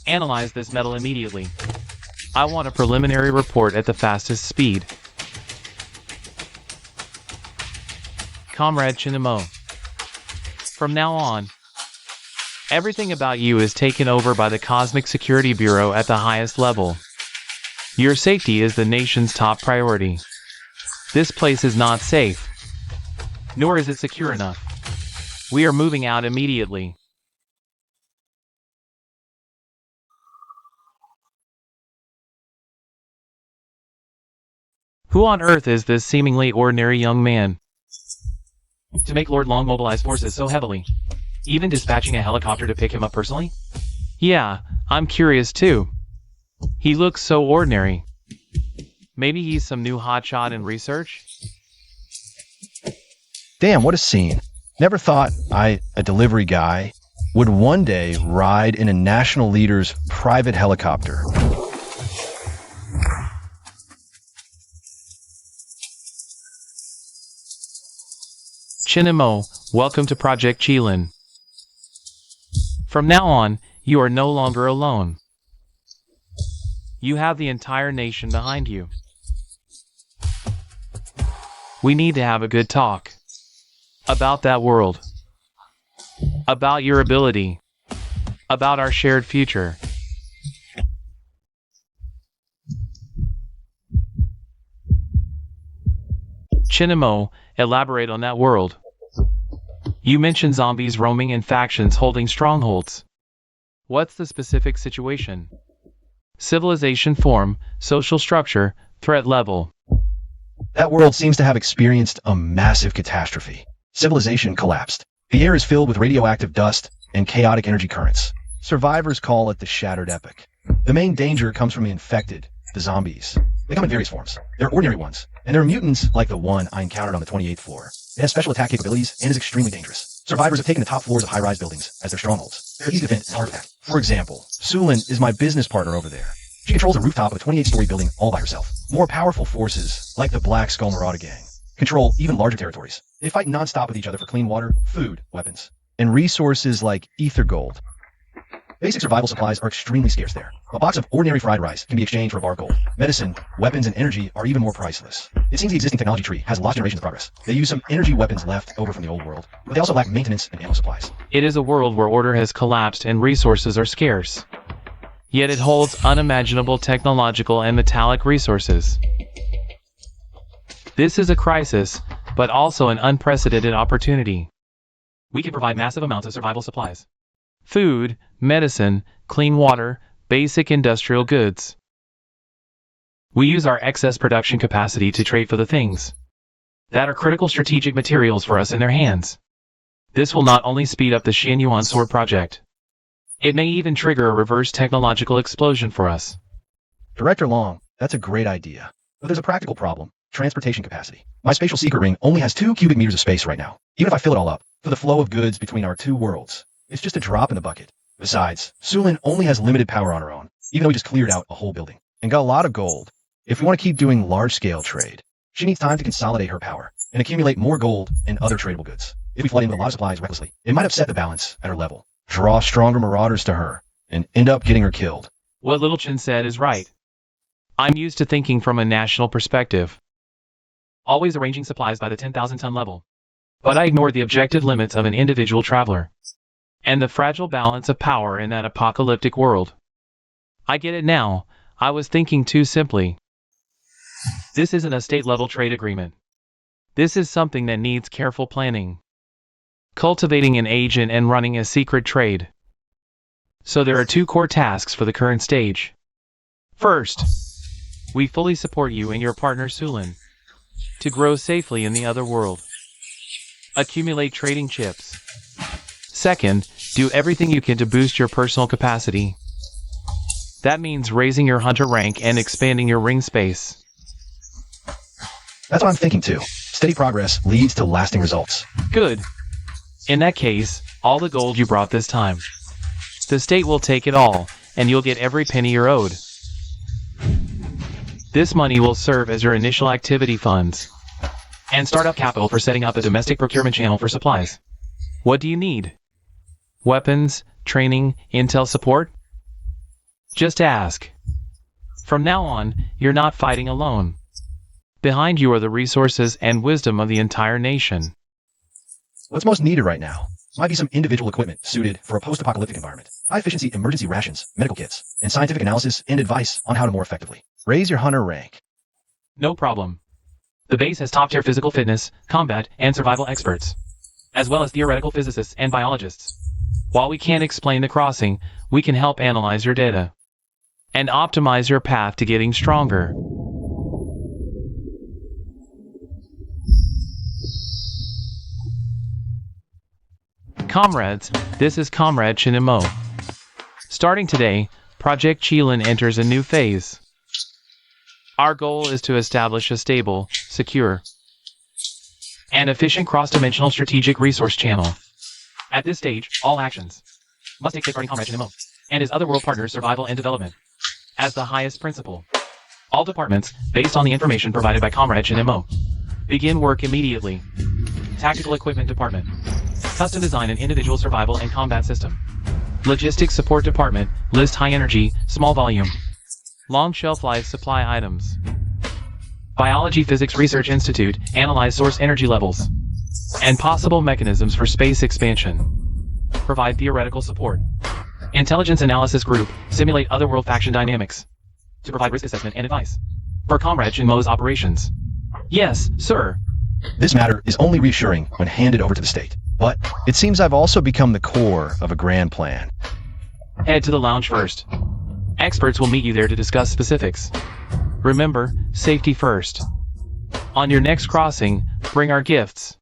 Analyze this metal immediately. I want a preliminary report at the fastest speed. Comrade Chinamo. From now on, everything about you is taken over by the Cosmic Security Bureau at the highest level. Your safety is the nation's top priority. This place is not safe, nor is it secure enough. We are moving out immediately. Who on earth is this seemingly ordinary young man? To make Lord Long mobilize forces so heavily, even dispatching a helicopter to pick him up personally? Yeah, I'm curious too. He looks so ordinary. Maybe he's some new hotshot in research? Damn, what a scene. Never thought I, a delivery guy, would one day ride in a national leader's private helicopter. Chinamo, welcome to Project Qilin. From now on, you are no longer alone. You have the entire nation behind you. We need to have a good talk. About that world. About your ability. About our shared future. Chinamo, elaborate on that world. You mentioned zombies roaming and factions holding strongholds. What's the specific situation? Civilization form, social structure, threat level. That world seems to have experienced a massive catastrophe. Civilization collapsed. The air is filled with radioactive dust and chaotic energy currents. Survivors call it the Shattered Epoch. The main danger comes from the infected, the zombies. They come in various forms. They're ordinary ones, and there are mutants like the one I encountered on the 28th floor. It has special attack capabilities and is extremely dangerous. Survivors have taken the top floors of high-rise buildings as their strongholds. They're easy to defend and hard to attack. For example, Sulin is my business partner over there. She controls the rooftop of a 28-story building all by herself. More powerful forces, like the Black Skull Marauder Gang, control even larger territories. They fight non-stop with each other for clean water, food, weapons, and resources like ether gold. Basic survival supplies are extremely scarce there. A box of ordinary fried rice can be exchanged for a bar of gold. Medicine, weapons, and energy are even more priceless. It seems the existing technology tree has lost generations of progress. They use some energy weapons left over from the old world, but they also lack maintenance and ammo supplies. It is a world where order has collapsed and resources are scarce. Yet it holds unimaginable technological and metallic resources. This is a crisis, but also an unprecedented opportunity. We can provide massive amounts of survival supplies. food, medicine, clean water, basic industrial goods. We use our excess production capacity to trade for the things that are critical strategic materials for us in their hands. This will not only speed up the Xianyuan sword project, it may even trigger a reverse technological explosion for us. Director Long, that's a great idea. But there's a practical problem. Transportation capacity. My spatial secret ring only has 2 cubic meters of space right now. Even if I fill it all up, for the flow of goods between our 2 worlds, it's just a drop in the bucket. Besides, Sulin only has limited power on her own, even though we just cleared out a whole building and got a lot of gold. If we want to keep doing large-scale trade, she needs time to consolidate her power and accumulate more gold and other tradable goods. If we flood in with a lot of supplies recklessly, it might upset the balance at her level, draw stronger marauders to her, and end up getting her killed. What Little Chin said is right. I'm used to thinking from a national perspective, always arranging supplies by the 10,000-ton level. But I ignored the objective limits of an individual traveler and the fragile balance of power in that apocalyptic world. I get it now. I was thinking too simply. This isn't a state-level trade agreement. This is something that needs careful planning, cultivating an agent and running a secret trade. So there are 2 core tasks for the current stage. First, we fully support you and your partner Sulin to grow safely in the other world. Accumulate trading chips. Second, do everything you can to boost your personal capacity. That means raising your hunter rank and expanding your ring space. That's what I'm thinking too. Steady progress leads to lasting results. Good. In that case, all the gold you brought this time. The state will take it all, and you'll get every penny you're owed. This money will serve as your initial activity funds and startup capital for setting up a domestic procurement channel for supplies. What do you need? Weapons, training, intel support? Just ask. From now on, you're not fighting alone. Behind you are the resources and wisdom of the entire nation. What's most needed right now might be some individual equipment suited for a post-apocalyptic environment. High-efficiency emergency rations, medical kits, and scientific analysis and advice on how to more effectively raise your hunter rank. No problem. The base has top-tier physical fitness, combat, and survival experts, as well as theoretical physicists and biologists. While we can't explain the crossing, we can help analyze your data and optimize your path to getting stronger. Comrades, this is Comrade Chinimo. Starting today, Project Qilin enters a new phase. Our goal is to establish a stable, secure, and efficient cross-dimensional strategic resource channel. At this stage, all actions must take safeguarding Comrade Chinimo and his other world partners' survival and development as the highest principle. All departments, based on the information provided by Comrade Chinimo, begin work immediately. Tactical Equipment Department. Custom Design and Individual Survival and Combat System. Logistics Support Department. List high energy, small volume, long shelf life supply items. Biology Physics Research Institute. Analyze source energy levels and possible mechanisms for space expansion. Provide theoretical support. Intelligence Analysis Group. Simulate otherworld faction dynamics to provide risk assessment and advice for Comrade Shinmo's operations. Yes, sir. This matter is only reassuring when handed over to the state. But it seems I've also become the core of a grand plan. Head to the lounge first. Experts will meet you there to discuss specifics. Remember, safety first. On your next crossing, bring our gifts.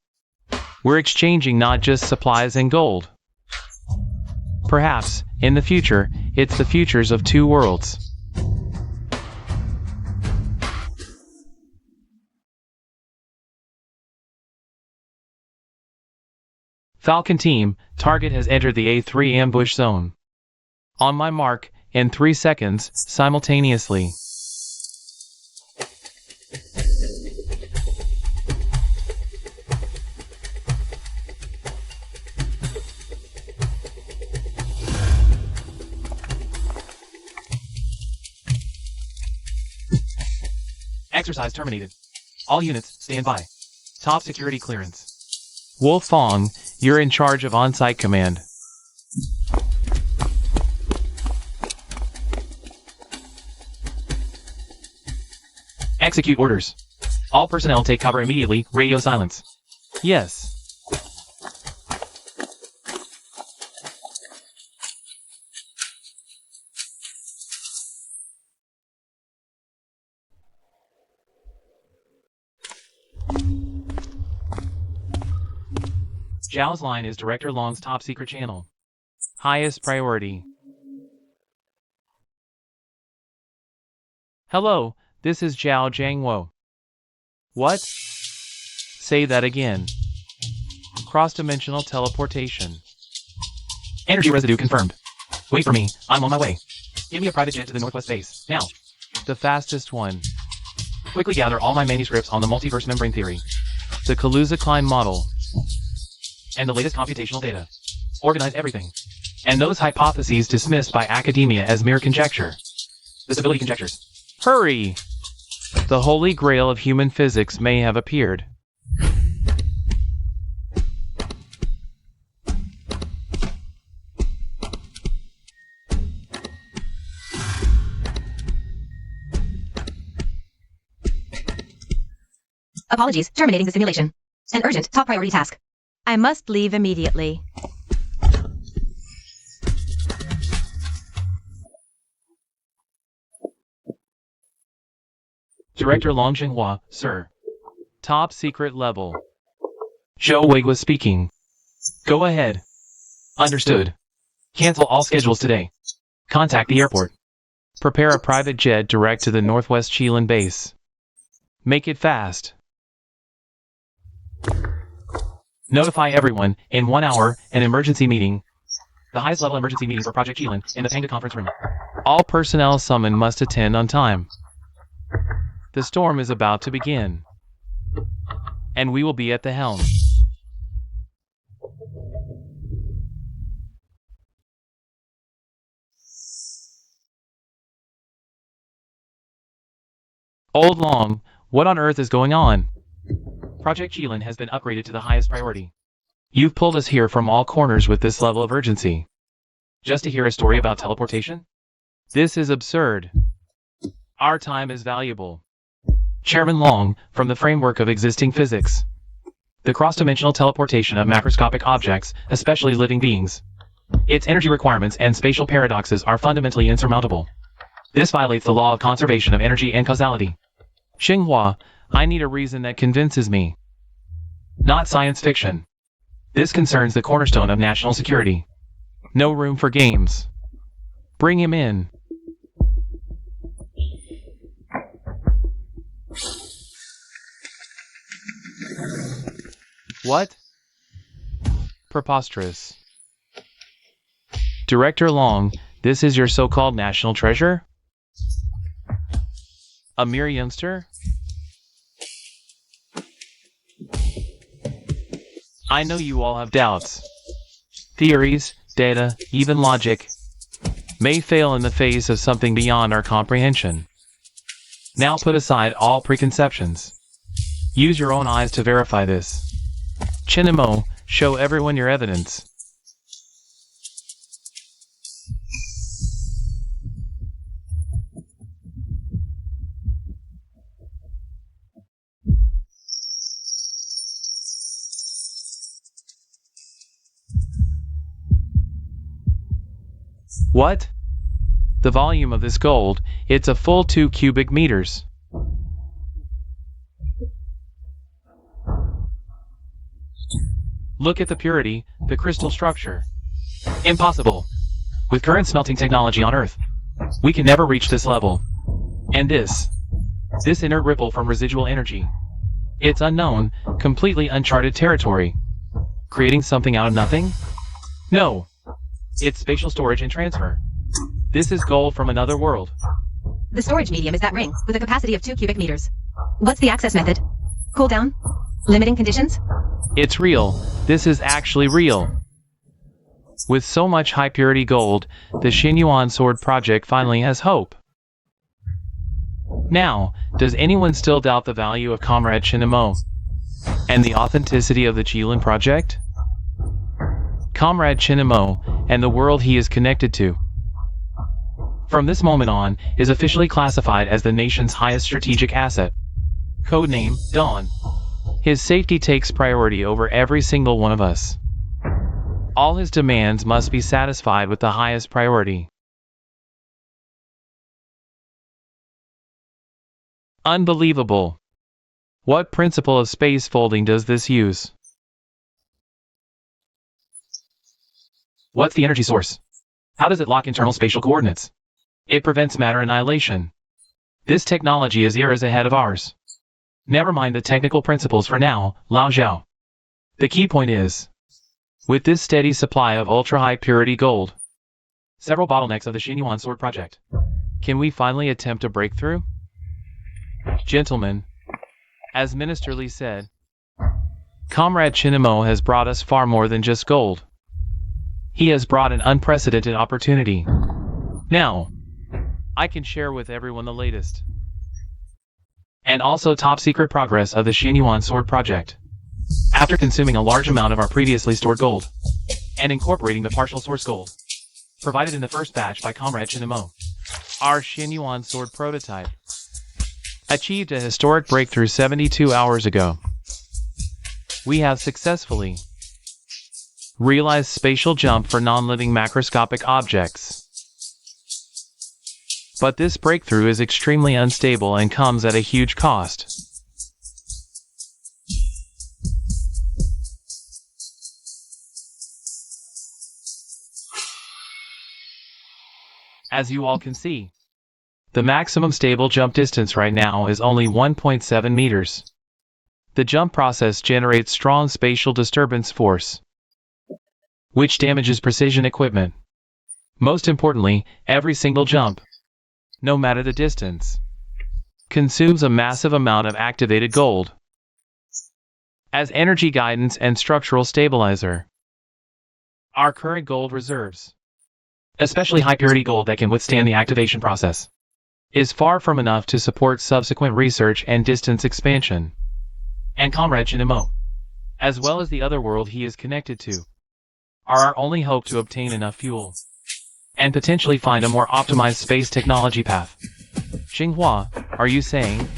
We're exchanging not just supplies and gold. Perhaps, in the future, it's the futures of 2 worlds. Falcon Team, target has entered the A3 ambush zone. On my mark, in 3 seconds, simultaneously. Exercise terminated. All units, stand by. Top security clearance. Wolf Fong, you're in charge of on-site command. Execute orders. All personnel take cover immediately, radio silence. Yes. Zhao's line is Director Long's top secret channel. Highest priority. Hello, this is Zhao Jiangwo. What? Say that again. Cross-dimensional teleportation. Energy residue confirmed. Wait for me, I'm on my way. Give me a private jet to the Northwest base, now. The fastest one. Quickly gather all my manuscripts on the multiverse membrane theory, the Kaluza-Klein model, and the latest computational data. Organize everything. And those hypotheses dismissed by academia as mere conjecture. The stability conjectures. Hurry! The holy grail of human physics may have appeared. Apologies, terminating the simulation. An urgent, top priority task. I must leave immediately. Director Long Jinghua, sir. Top secret level. Zhou Wei was speaking. Go ahead. Understood. Cancel all schedules today. Contact the airport. Prepare a private jet direct to the Northwest Qilin base. Make it fast. Notify everyone, in 1 hour, an emergency meeting. The highest level emergency meeting for Project Qilin in the Panga conference room. All personnel summoned must attend on time. The storm is about to begin. And we will be at the helm. Old Long, what on earth is going on? Project Qilin has been upgraded to the highest priority. You've pulled us here from all corners with this level of urgency. Just to hear a story about teleportation? This is absurd. Our time is valuable. Chairman Long, from the framework of existing physics. The cross-dimensional teleportation of macroscopic objects, especially living beings. Its energy requirements and spatial paradoxes are fundamentally insurmountable. This violates the law of conservation of energy and causality. Xinghua, I need a reason that convinces me. Not science fiction. This concerns the cornerstone of national security. No room for games. Bring him in. What? Preposterous. Director Long, this is your so-called national treasure? A mere youngster? I know you all have doubts. Theories, data, even logic may fail in the face of something beyond our comprehension. Now put aside all preconceptions. Use your own eyes to verify this. Chinamo, show everyone your evidence. What? The volume of this gold, it's a full 2 cubic meters. Look at the purity, the crystal structure. Impossible. With current smelting technology on Earth, we can never reach this level. And this inert ripple from residual energy. It's unknown, completely uncharted territory. Creating something out of nothing? No. It's spatial storage and transfer. This is gold from another world. The storage medium is that ring, with a capacity of 2 cubic meters. What's the access method? Cool down? Limiting conditions? It's real. This is actually real. With so much high-purity gold, the Xinyuan Sword Project finally has hope. Now, does anyone still doubt the value of Comrade Chinamo and the authenticity of the Qilin Project? Comrade Chinamo and the world he is connected to, from this moment on, is officially classified as the nation's highest strategic asset. Codename, Dawn. His safety takes priority over every single one of us. All his demands must be satisfied with the highest priority. Unbelievable. What principle of space folding does this use? What's the energy source? How does it lock internal spatial coordinates? It prevents matter annihilation. This technology is eras ahead of ours. Never mind the technical principles for now, Lao Zhao. The key point is, with this steady supply of ultra-high purity gold, several bottlenecks of the Xinyuan Sword Project, can we finally attempt a breakthrough? Gentlemen, as Minister Li said, Comrade Chinimo has brought us far more than just gold. He has brought an unprecedented opportunity. Now, I can share with everyone the latest and also top-secret progress of the Xinyuan Sword Project. After consuming a large amount of our previously stored gold and incorporating the partial source gold provided in the first batch by Comrade Chinimo, our Xinyuan Sword prototype achieved a historic breakthrough 72 hours ago. We have successfully realized spatial jump for non-living macroscopic objects. But this breakthrough is extremely unstable and comes at a huge cost. As you all can see, the maximum stable jump distance right now is only 1.7 meters. The jump process generates strong spatial disturbance force, which damages precision equipment. Most importantly, every single jump, no matter the distance, consumes a massive amount of activated gold as energy guidance and structural stabilizer. Our current gold reserves, especially high-purity gold that can withstand the activation process, is far from enough to support subsequent research and distance expansion. And Comrade Chinimo, as well as the other world he is connected to, are our only hope to obtain enough fuel and potentially find a more optimized space technology path. Xinghua, are you saying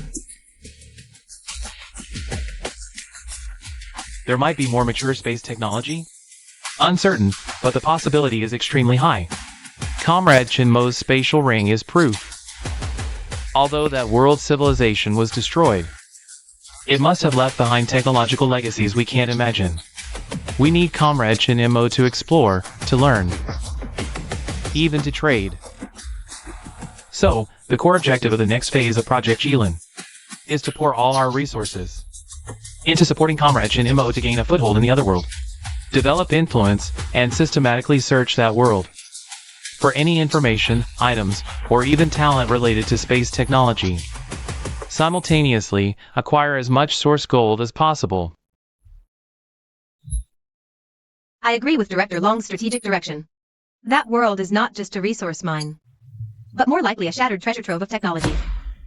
there might be more mature space technology? Uncertain, but the possibility is extremely high. Comrade Chinmo's spatial ring is proof. Although that world civilization was destroyed, it must have left behind technological legacies we can't imagine. We need Comrade Chinmo to explore, to learn, even to trade. So, the core objective of the next phase of Project Jilin is to pour all our resources into supporting Comrade Chinmo to gain a foothold in the other world, develop influence, and systematically search that world for any information, items, or even talent related to space technology. Simultaneously, acquire as much source gold as possible. I agree with Director Long's strategic direction. That world is not just a resource mine, but more likely a shattered treasure trove of technology.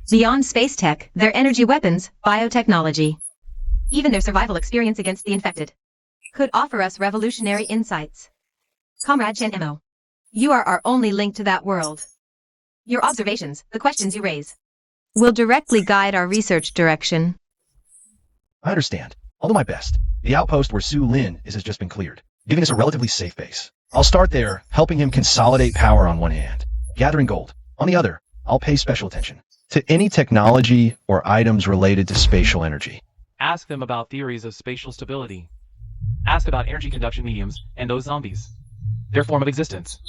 Beyond space tech, their energy weapons, biotechnology, even their survival experience against the infected, could offer us revolutionary insights. Comrade Chinmo, you are our only link to that world. Your observations, the questions you raise, will directly guide our research direction. I understand. I'll do my best. The outpost where Su Lin is has just been cleared, giving us a relatively safe base. I'll start there, helping him consolidate power on one hand, gathering gold. On the other, I'll pay special attention to any technology or items related to spatial energy. Ask them about theories of spatial stability. Ask about energy conduction mediums and those zombies, their form of existence.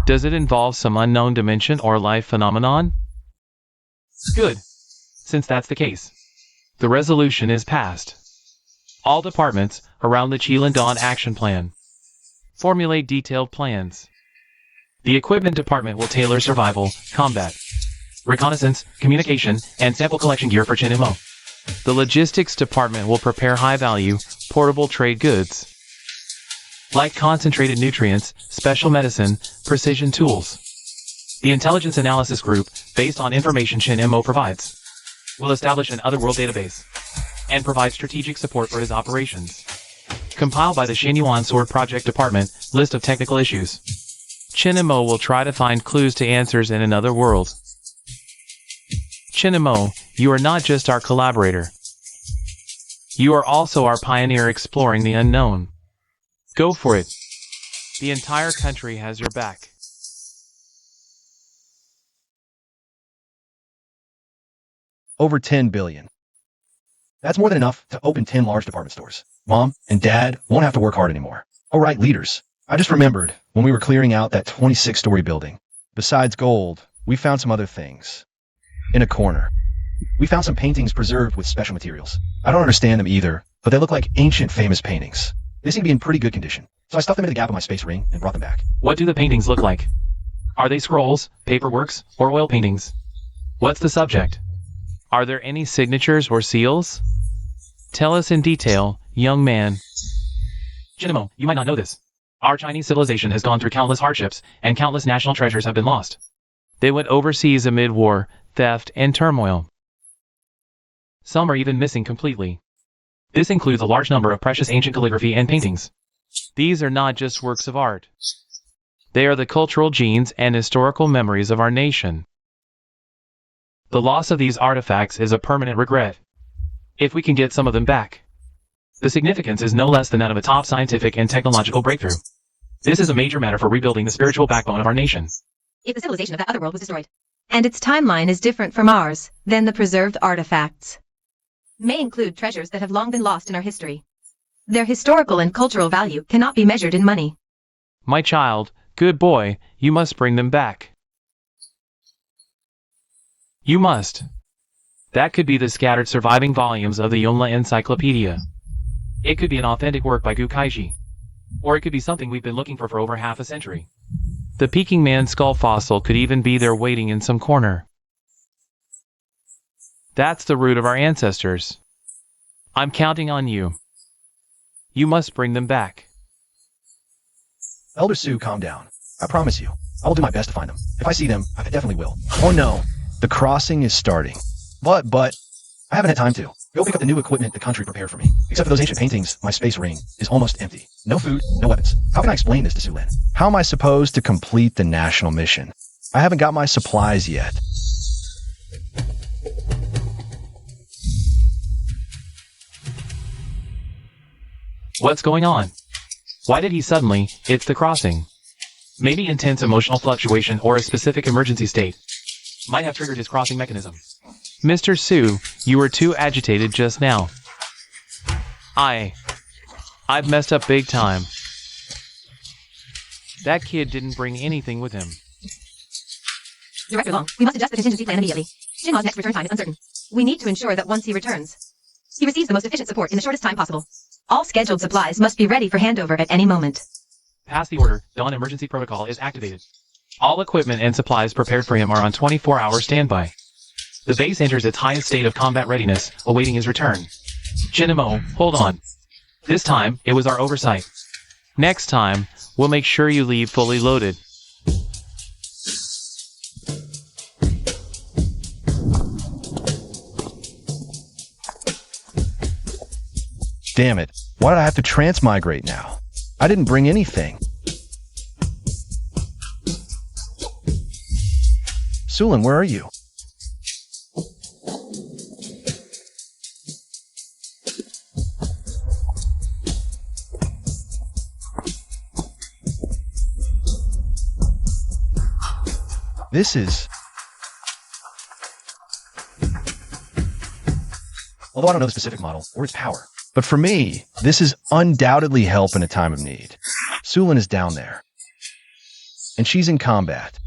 Does it involve some unknown dimension or life phenomenon? Good. Since that's the case, the resolution is passed. All departments around the Qilin Dawn action plan formulate detailed plans. The equipment department will tailor survival, combat, reconnaissance, communication, and sample collection gear for Chinimo. The logistics department will prepare high-value, portable trade goods, like concentrated nutrients, special medicine, precision tools. The intelligence analysis group, based on information Chinimo provides, will establish an otherworld database and provide strategic support for his operations. Compiled by the Xinyuan Sword Project Department, list of technical issues. Chinimo will try to find clues to answers in another world. Chinimo, you are not just our collaborator. You are also our pioneer exploring the unknown. Go for it. The entire country has your back. Over 10 billion. That's more than enough to open 10 large department stores. Mom and Dad won't have to work hard anymore. All right, leaders, I just remembered when we were clearing out that 26-story building. Besides gold, we found some other things. In a corner, we found some paintings preserved with special materials. I don't understand them either, but they look like ancient famous paintings. They seem to be in pretty good condition, so I stuffed them in the gap of my space ring and brought them back. What do the paintings look like? Are they scrolls, paperworks, or oil paintings? What's the subject? Are there any signatures or seals? Tell us in detail, young man. Jinamo, you might not know this. Our Chinese civilization has gone through countless hardships, and countless national treasures have been lost. They went overseas amid war, theft, and turmoil. Some are even missing completely. This includes a large number of precious ancient calligraphy and paintings. These are not just works of art. They are the cultural genes and historical memories of our nation. The loss of these artifacts is a permanent regret. If we can get some of them back, the significance is no less than that of a top scientific and technological breakthrough. This is a major matter for rebuilding the spiritual backbone of our nation. If the civilization of that other world was destroyed, and its timeline is different from ours, then the preserved artifacts may include treasures that have long been lost in our history. Their historical and cultural value cannot be measured in money. My child, good boy, you must bring them back. You must. That could be the scattered surviving volumes of the Yonla Encyclopedia. It could be an authentic work by Gukaiji. Or it could be something we've been looking for over half a century. The Peking Man skull fossil could even be there waiting in some corner. That's the root of our ancestors. I'm counting on you. You must bring them back. Elder Sue, calm down. I promise you, I will do my best to find them. If I see them, I definitely will. Oh no, the crossing is starting. But, I haven't had time to. Go pick up the new equipment the country prepared for me. Except for those ancient paintings, my space ring is almost empty. No food, no weapons. How can I explain this to Sue Lin? How am I supposed to complete the national mission? I haven't got my supplies yet. What's going on? Why did he suddenly, it's the crossing? Maybe intense emotional fluctuation or a specific emergency state might have triggered his crossing mechanism. Mr. Sue, you were too agitated just now. I've messed up big time. That kid didn't bring anything with him. Director Long, we must adjust the contingency plan immediately. Jinma's next return time is uncertain. We need to ensure that once he returns, he receives the most efficient support in the shortest time possible. All scheduled supplies must be ready for handover at any moment. Pass the order. Dawn emergency protocol is activated. All equipment and supplies prepared for him are on 24-hour standby. The base enters its highest state of combat readiness, awaiting his return. Jinamo, hold on. This time, it was our oversight. Next time, we'll make sure you leave fully loaded. Damn it. Why did I have to transmigrate now? I didn't bring anything. Sulin, where are you? This is... Although I don't know the specific model or its power, but for me, this is undoubtedly help in a time of need. Sulin is down there, and she's in combat.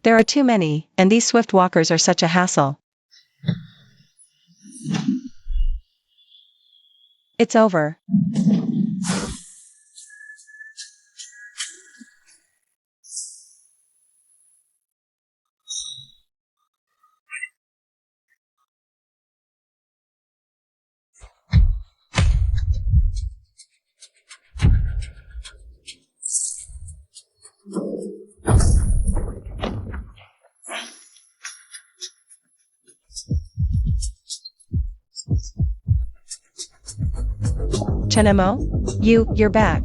There are too many, and these swift walkers are such a hassle. It's over. Chenemo, you're back.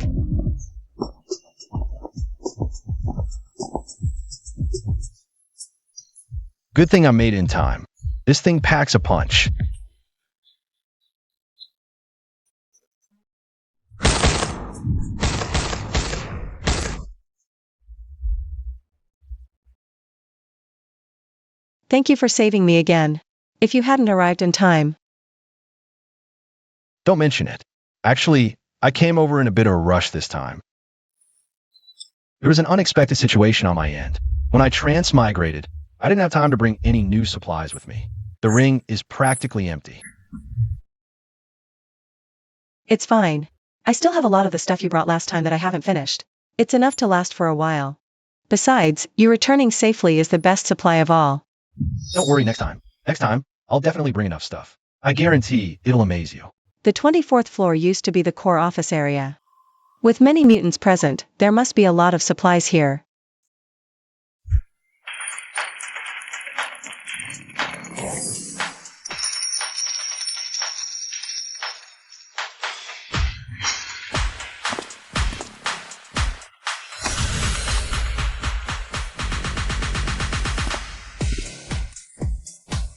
Good thing I made it in time. This thing packs a punch. Thank you for saving me again. If you hadn't arrived in time. Don't mention it. Actually, I came over in a bit of a rush this time. There was an unexpected situation on my end. When I transmigrated, I didn't have time to bring any new supplies with me. The ring is practically empty. It's fine. I still have a lot of the stuff you brought last time that I haven't finished. It's enough to last for a while. Besides, you returning safely is the best supply of all. Don't worry next time. Next time, I'll definitely bring enough stuff. I guarantee it'll amaze you. The 24th floor used to be the core office area. With many mutants present, there must be a lot of supplies here.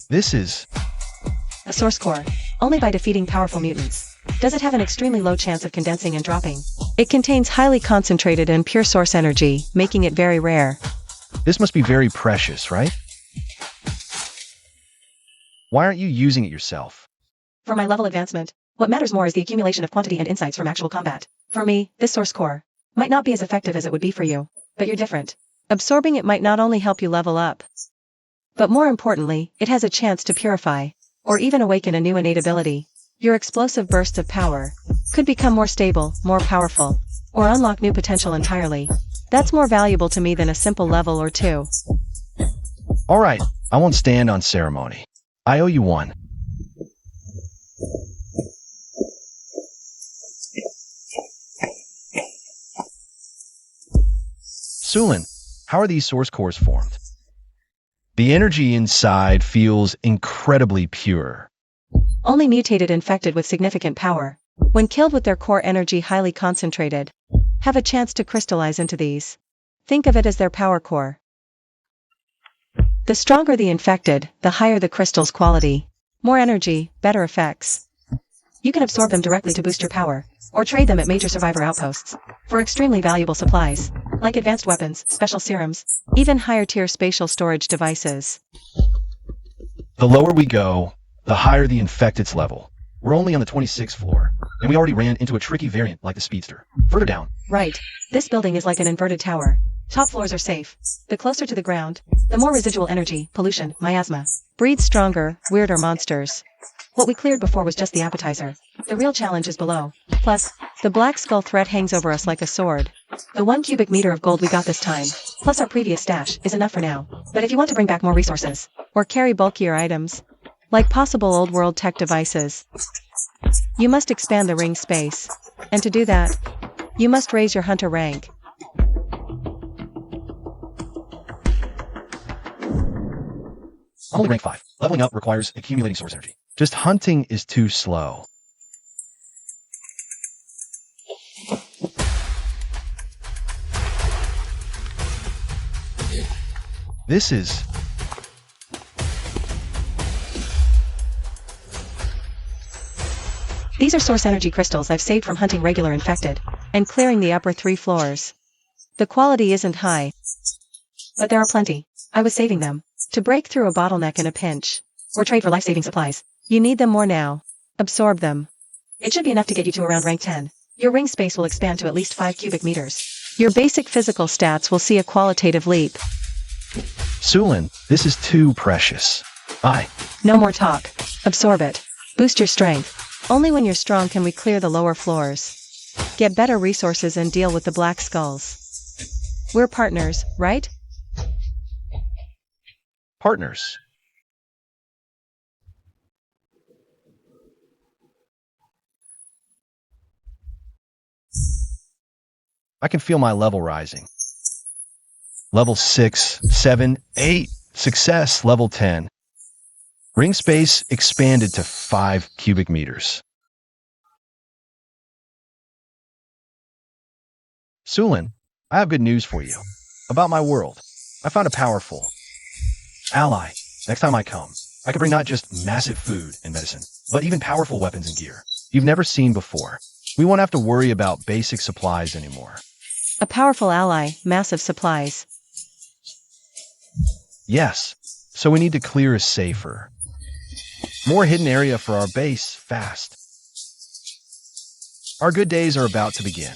This is A source core. Only by defeating powerful mutants. Does it have an extremely low chance of condensing and dropping? It contains highly concentrated and pure source energy, making it very rare. This must be very precious, right? Why aren't you using it yourself? For my level advancement, what matters more is the accumulation of quantity and insights from actual combat. For me, this source core might not be as effective as it would be for you, but you're different. Absorbing it might not only help you level up, but more importantly, it has a chance to purify, or even awaken a new innate ability. Your explosive bursts of power could become more stable, more powerful, or unlock new potential entirely. That's more valuable to me than a simple level or two. Alright, I won't stand on ceremony. I owe you one. Sulin, how are these source cores formed? The energy inside feels incredibly pure. Only mutated infected with significant power, when killed with their core energy highly concentrated, have a chance to crystallize into these. Think of it as their power core. The stronger the infected, the higher the crystal's quality. More energy, better effects. You can absorb them directly to boost your power, or trade them at major survivor outposts for extremely valuable supplies, like advanced weapons, special serums, even higher-tier spatial storage devices. The lower we go, the higher the infected's level. We're only on the 26th floor, and we already ran into a tricky variant like the Speedster. Further down. Right. This building is like an inverted tower. Top floors are safe. The closer to the ground, the more residual energy, pollution, miasma, breeds stronger, weirder monsters. What we cleared before was just the appetizer. The real challenge is below. Plus, the Black Skull threat hangs over us like a sword. The 1 cubic meter of gold we got this time, plus our previous stash, is enough for now. But if you want to bring back more resources, or carry bulkier items, like possible old world tech devices, you must expand the ring space. And to do that, you must raise your hunter rank. I'm only rank 5. Leveling up requires accumulating source energy. Just hunting is too slow. This is... These are source energy crystals I've saved from hunting regular infected, and clearing the upper 3 floors. The quality isn't high, but there are plenty. I was saving them to break through a bottleneck in a pinch, or trade for life-saving supplies. You need them more now. Absorb them. It should be enough to get you to around rank 10. Your ring space will expand to at least 5 cubic meters. Your basic physical stats will see a qualitative leap. Sulin, this is too precious. No more talk. Absorb it. Boost your strength. Only when you're strong can we clear the lower floors. Get better resources and deal with the Black Skulls. We're partners, right? Partners. I can feel my level rising. Level 6, 7, 8. Success, level 10. Ring space expanded to 5 cubic meters. Sulin, I have good news for you. About my world. I found a powerful ally. Next time I come, I could bring not just massive food and medicine, but even powerful weapons and gear you've never seen before. We won't have to worry about basic supplies anymore. A powerful ally, massive supplies. Yes, so we need to clear a safer, more hidden area for our base fast. Our good days are about to begin.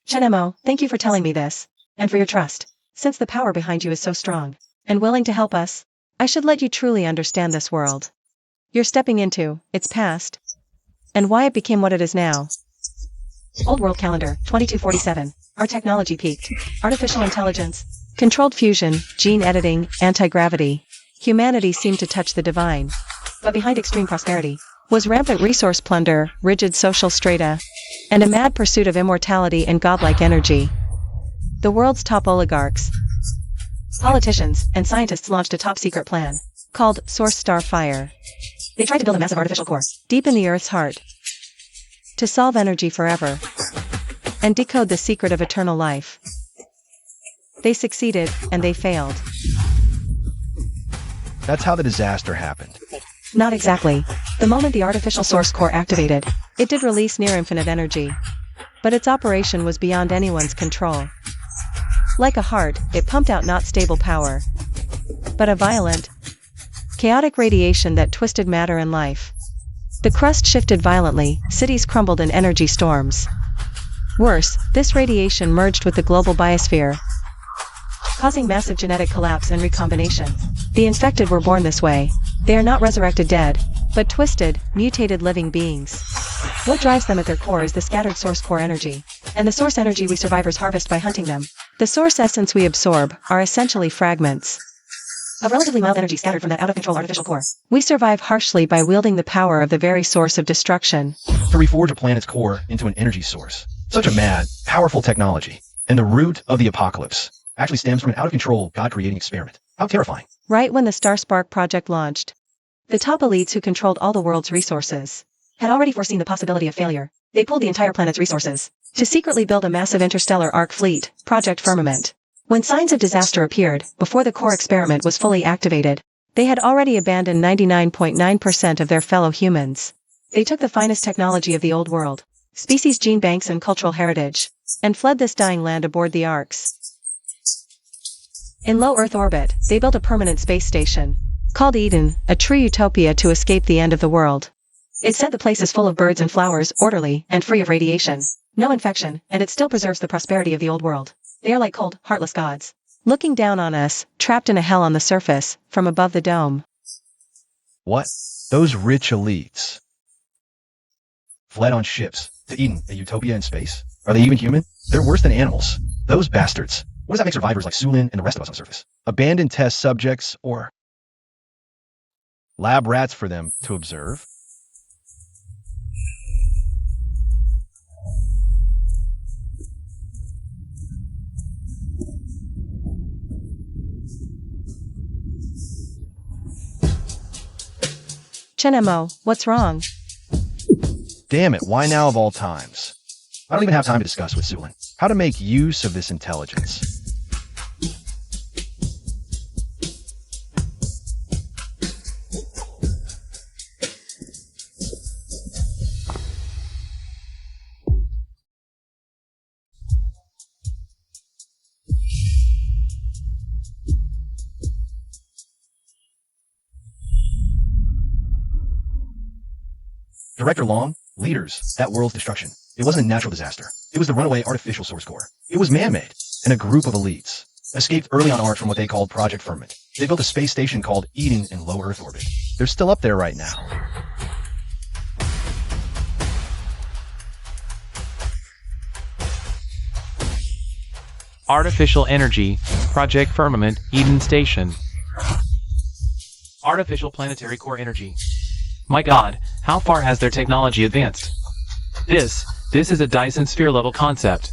Shenemo, thank you for telling me this, and for your trust. Since the power behind you is so strong and willing to help us, I should let you truly understand this world you're stepping into, its past, and why it became what it is now. Old World Calendar, 2247. Our technology peaked. Artificial intelligence, controlled fusion, gene editing, anti-gravity. Humanity seemed to touch the divine. But behind extreme prosperity was rampant resource plunder, rigid social strata, and a mad pursuit of immortality and godlike energy. The world's top oligarchs, politicians, and scientists launched a top-secret plan called Source Star Fire. They tried to build a massive artificial core deep in the Earth's heart to solve energy forever and decode the secret of eternal life. They succeeded, and they failed. That's how the disaster happened. Not exactly. The moment the artificial source core activated, it did release near-infinite energy. But its operation was beyond anyone's control. Like a heart, it pumped out not stable power, but a violent, chaotic radiation that twisted matter and life. The crust shifted violently, cities crumbled in energy storms. Worse, this radiation merged with the global biosphere, causing massive genetic collapse and recombination. The infected were born this way. They are not resurrected dead, but twisted, mutated living beings. What drives them at their core is the scattered source core energy, and the source energy we survivors harvest by hunting them. The source essence we absorb are essentially fragments of relatively mild energy scattered from that out-of-control artificial core. We survive harshly by wielding the power of the very source of destruction To reforge a planet's core into an energy source. Such a mad, powerful technology. And the root of the apocalypse actually stems from an out-of-control, God-creating experiment. How terrifying. Right when the Star Spark project launched, the top elites who controlled all the world's resources had already foreseen the possibility of failure. They pooled the entire planet's resources to secretly build a massive interstellar arc fleet, Project Firmament. When signs of disaster appeared, before the core experiment was fully activated, they had already abandoned 99.9% of their fellow humans. They took the finest technology of the old world, species gene banks and cultural heritage, and fled this dying land aboard the arcs. In low Earth orbit, they built a permanent space station, called Eden, a true utopia to escape the end of the world. It said the place is full of birds and flowers, orderly, and free of radiation, no infection, and it still preserves the prosperity of the old world. They are like cold, heartless gods, looking down on us, trapped in a hell on the surface, from above the dome. What? Those rich elites fled on ships to Eden, a utopia in space? Are they even human? They're worse than animals. Those bastards. What does that make survivors like Sulin and the rest of us on the surface? Abandoned test subjects or lab rats for them to observe? Chenemo, what's wrong? Damn it, why now of all times? I don't even have time to discuss with Sulin how to make use of this intelligence. Director Long, leaders, that world's destruction. It wasn't a natural disaster. It was the runaway artificial source core. It was man-made, and a group of elites escaped early on Arch from what they called Project Firmament. They built a space station called Eden in low Earth orbit. They're still up there right now. Artificial energy, Project Firmament, Eden Station. Artificial planetary core energy. My god, how far has their technology advanced? This is a Dyson sphere level concept.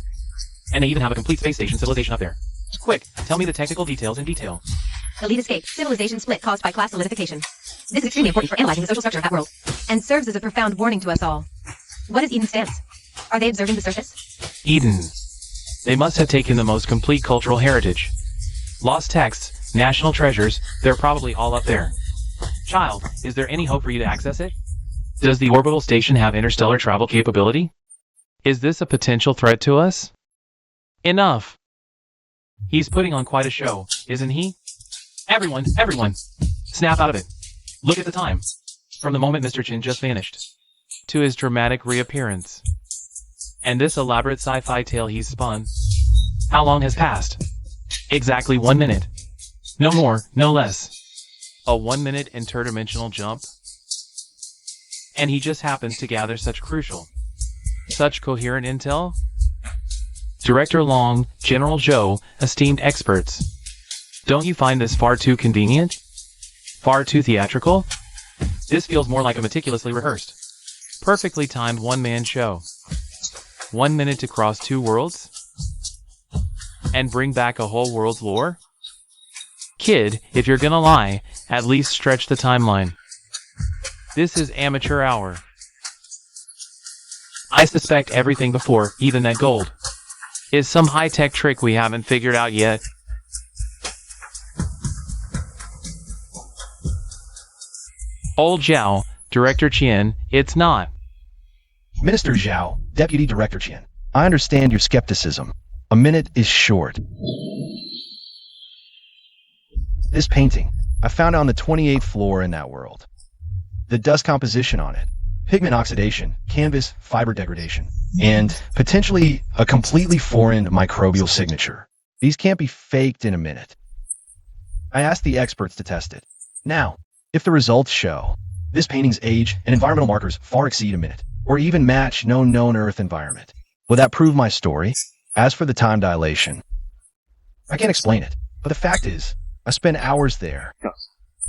And they even have a complete space station civilization up there. Quick, tell me the technical details in detail. Elite escape, civilization split caused by class solidification. This is extremely important for analyzing the social structure of that world, and serves as a profound warning to us all. What is Eden's stance? Are they observing the surface? Eden. They must have taken the most complete cultural heritage. Lost texts, national treasures, they're probably all up there. Child, is there any hope for you to access it? Does the orbital station have interstellar travel capability? Is this a potential threat to us? Enough! He's putting on quite a show, isn't he? Everyone, snap out of it. Look at the time. From the moment Mr. Chin just vanished, to his dramatic reappearance. And this elaborate sci-fi tale he's spun. How long has passed? Exactly 1 minute. No more, no less. A 1 minute interdimensional jump? And he just happens to gather such crucial, such coherent intel? Director Long, General Zhou, esteemed experts. Don't you find this far too convenient? Far too theatrical? This feels more like a meticulously rehearsed, perfectly timed one-man show. 1 minute to cross 2 worlds? And bring back a whole world's lore? Kid, if you're gonna lie, at least stretch the timeline. This is amateur hour. I suspect everything before, even that gold, is some high-tech trick we haven't figured out yet. Old Zhao, Director Qian, it's not. Minister Zhao, Deputy Director Qian, I understand your skepticism. A minute is short. This painting, I found on the 28th floor in that world. The dust composition on it, pigment oxidation, canvas fiber degradation, and potentially a completely foreign microbial signature. These can't be faked in a minute. I asked the experts to test it. Now, if the results show this painting's age and environmental markers far exceed a minute, or even match known Earth environment, will that prove my story? As for the time dilation, I can't explain it, but the fact is, I spent hours there,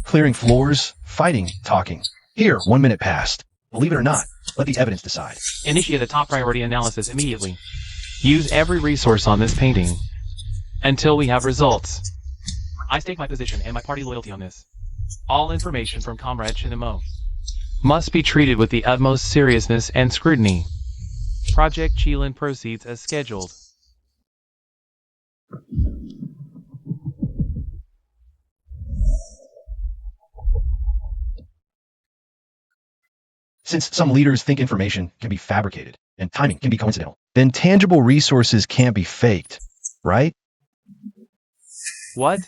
clearing floors, fighting, talking. Here, 1 minute passed. Believe it or not, let the evidence decide. Initiate a top priority analysis immediately. Use every resource on this painting until we have results. I stake my position and my party loyalty on this. All information from Comrade Shinamo must be treated with the utmost seriousness and scrutiny. Project Qilin proceeds as scheduled. Since some leaders think information can be fabricated and timing can be coincidental, then tangible resources can't be faked, right? What?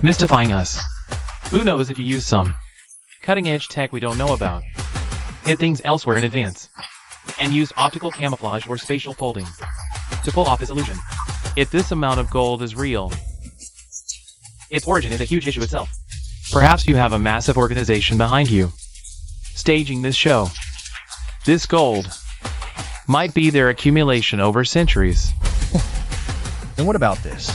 Mystifying us. Who knows if you use some cutting-edge tech we don't know about, hid things elsewhere in advance, and use optical camouflage or spatial folding to pull off this illusion. If this amount of gold is real, its origin is a huge issue itself. Perhaps you have a massive organization behind you, staging this show. This gold might be their accumulation over centuries. And what about this?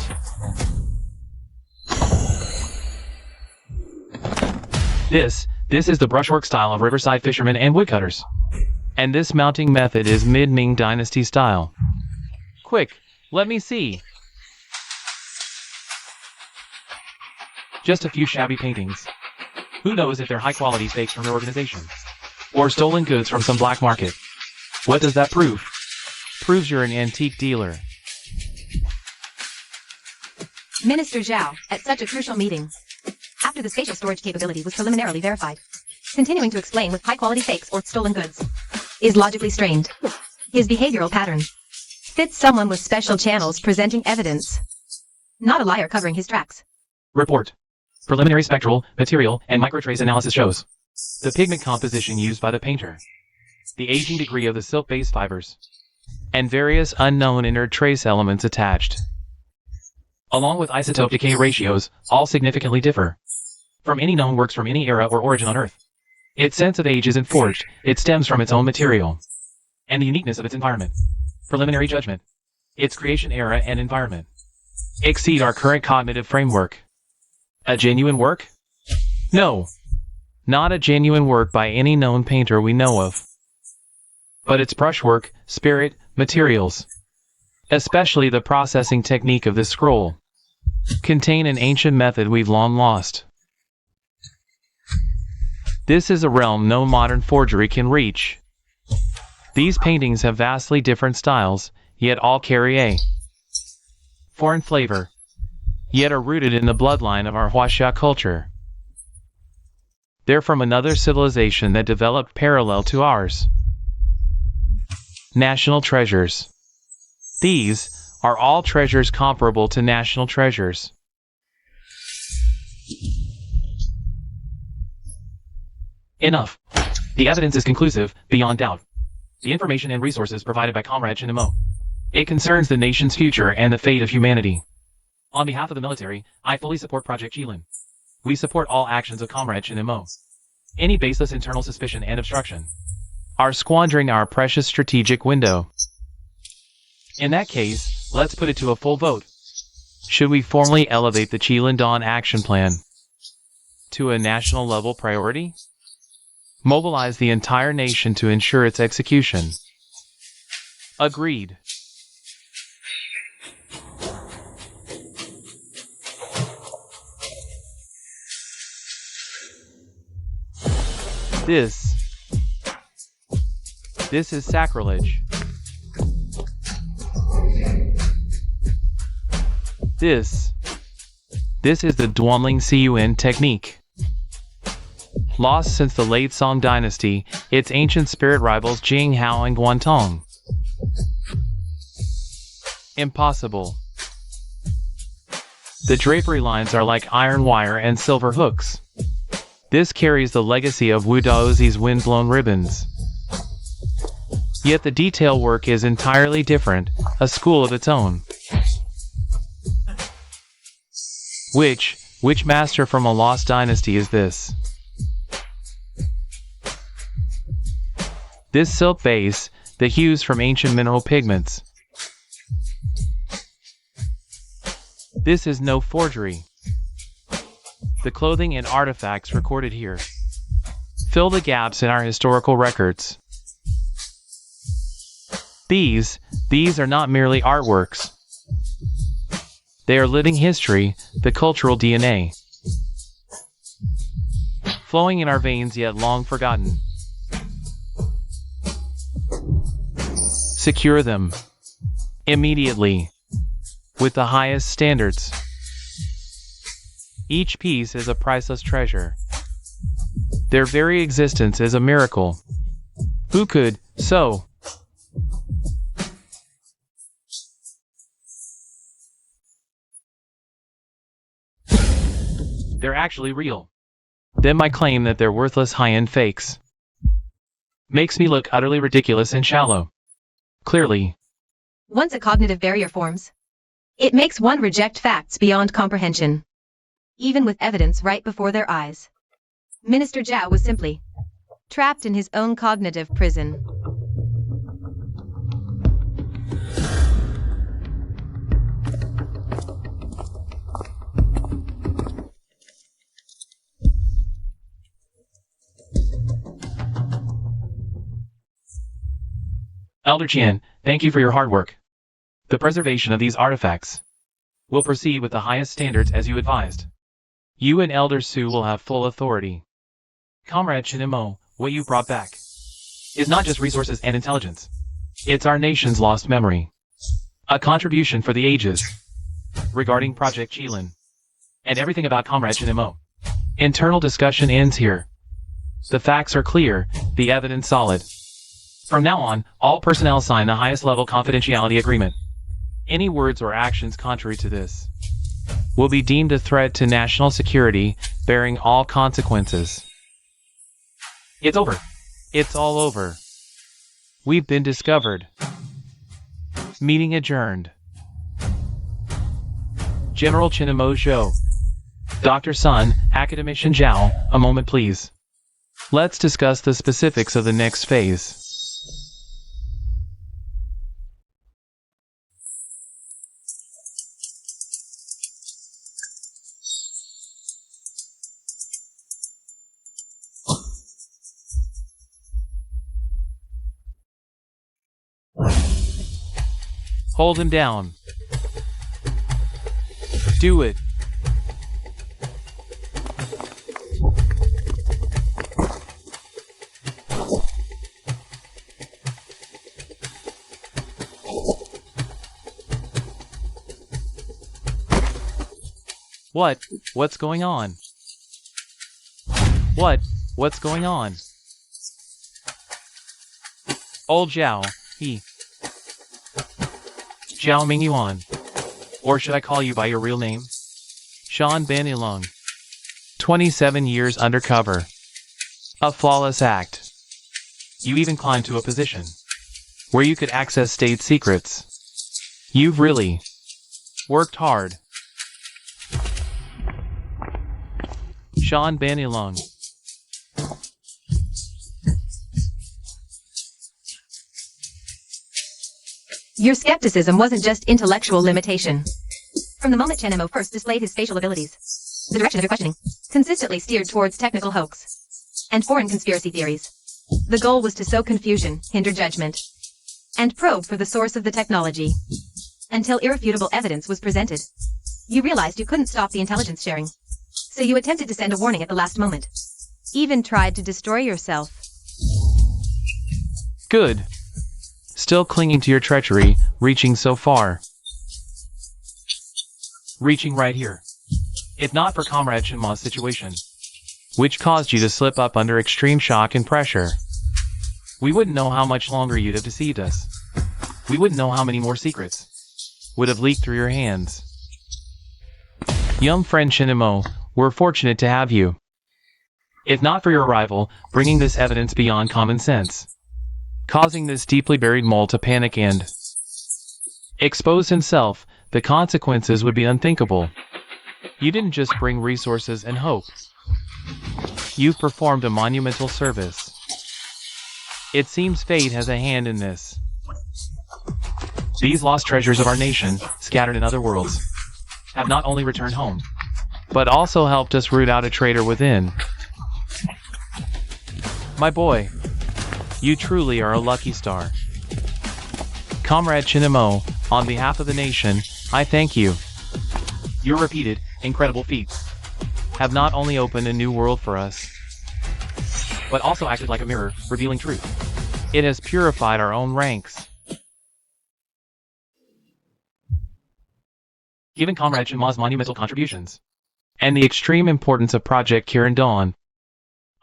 This is the brushwork style of riverside fishermen and woodcutters. And this mounting method is mid-Ming Dynasty style. Quick, let me see. Just a few shabby paintings. Who knows if they're high-quality fakes from their organization? Or stolen goods from some black market? What does that prove? Proves you're an antique dealer. Minister Zhao, at such a crucial meeting, after the spatial storage capability was preliminarily verified, continuing to explain with high-quality fakes or stolen goods is logically strained. His behavioral pattern fits someone with special channels presenting evidence, not a liar covering his tracks. Report. Preliminary spectral, material, and microtrace analysis shows the pigment composition used by the painter, the aging degree of the silk-based fibers, and various unknown inert trace elements attached, along with isotope decay ratios, all significantly differ from any known works from any era or origin on Earth. Its sense of age isn't forged, it stems from its own material and the uniqueness of its environment. Preliminary judgment. Its creation era and environment exceed our current cognitive framework. A genuine work? No, not a genuine work by any known painter we know of. But its brushwork, spirit, materials, especially the processing technique of this scroll, contain an ancient method we've long lost. This is a realm no modern forgery can reach. These paintings have vastly different styles, yet all carry a foreign flavor, yet are rooted in the bloodline of our Huaxia culture. They're from another civilization that developed parallel to ours. National treasures. These are all treasures comparable to national treasures. Enough. The evidence is conclusive, beyond doubt. The information and resources provided by Comrade Chinemo. It concerns the nation's future and the fate of humanity. On behalf of the military, I fully support Project Jilin. We support all actions of Comrade Chinemo. Any baseless internal suspicion and obstruction are squandering our precious strategic window. In that case, let's put it to a full vote. Should we formally elevate the Jilin Dawn action plan to a national level priority? Mobilize the entire nation to ensure its execution. Agreed. This is sacrilege. This is the Duanling Cun technique. Lost since the late Song dynasty, its ancient spirit rivals Jing Hao and Guantong. Impossible. The drapery lines are like iron wire and silver hooks. This carries the legacy of Wu Daozi's wind-blown ribbons. Yet the detail work is entirely different, a school of its own. Which master from a lost dynasty is this? This silk base, the hues from ancient mineral pigments. This is no forgery. The clothing and artifacts recorded here fill the gaps in our historical records. These are not merely artworks. They are living history, the cultural DNA, flowing in our veins yet long forgotten. Secure them immediately with the highest standards. Each piece is a priceless treasure. Their very existence is a miracle. Who could so? They're actually real. Then my claim that they're worthless high-end fakes makes me look utterly ridiculous and shallow. Clearly. Once a cognitive barrier forms, it makes one reject facts beyond comprehension, even with evidence right before their eyes. Minister Zhao was simply trapped in his own cognitive prison. Elder Qian, thank you for your hard work. The preservation of these artifacts will proceed with the highest standards as you advised. You and Elder Su will have full authority. Comrade Chinemo, what you brought back is not just resources and intelligence. It's our nation's lost memory. A contribution for the ages regarding Project Jilin and everything about Comrade Chinemo. Internal discussion ends here. The facts are clear, the evidence solid. From now on, all personnel sign the highest level confidentiality agreement. Any words or actions contrary to this will be deemed a threat to national security, bearing all consequences. It's over. It's all over. We've been discovered. Meeting adjourned. General Chinemo Zhou. Dr. Sun, Academician Zhao, a moment please. Let's discuss the specifics of the next phase. Hold him down. Do it. What's going on? What's going on? Old Zhao, Zhao Mingyuan. Or should I call you by your real name? Sean Ban Ilong. 27 years undercover. A flawless act. You even climbed to a position where you could access state secrets. You've really worked hard. Sean Ban Ilong. Your skepticism wasn't just intellectual limitation. From the moment Chen Mo first displayed his spatial abilities, the direction of your questioning consistently steered towards technical hoax and foreign conspiracy theories. The goal was to sow confusion, hinder judgment, and probe for the source of the technology. Until irrefutable evidence was presented, you realized you couldn't stop the intelligence sharing. So you attempted to send a warning at the last moment. Even tried to destroy yourself. Good. Still clinging to your treachery, reaching so far. Reaching right here. If not for Comrade Shinma's situation, which caused you to slip up under extreme shock and pressure, we wouldn't know how much longer you'd have deceived us. We wouldn't know how many more secrets would have leaked through your hands. Young friend Shinmo, we're fortunate to have you. If not for your arrival, bringing this evidence beyond common sense, causing this deeply buried mole to panic and expose himself, the consequences would be unthinkable. You didn't just bring resources and hope. You've performed a monumental service. It seems fate has a hand in this. These lost treasures of our nation, scattered in other worlds, have not only returned home, but also helped us root out a traitor within. My boy, you truly are a lucky star. Comrade Shinmo, on behalf of the nation, I thank you. Your repeated, incredible feats have not only opened a new world for us, but also acted like a mirror, revealing truth. It has purified our own ranks. Given Comrade Shinma's monumental contributions, and the extreme importance of Project Kirin Dawn,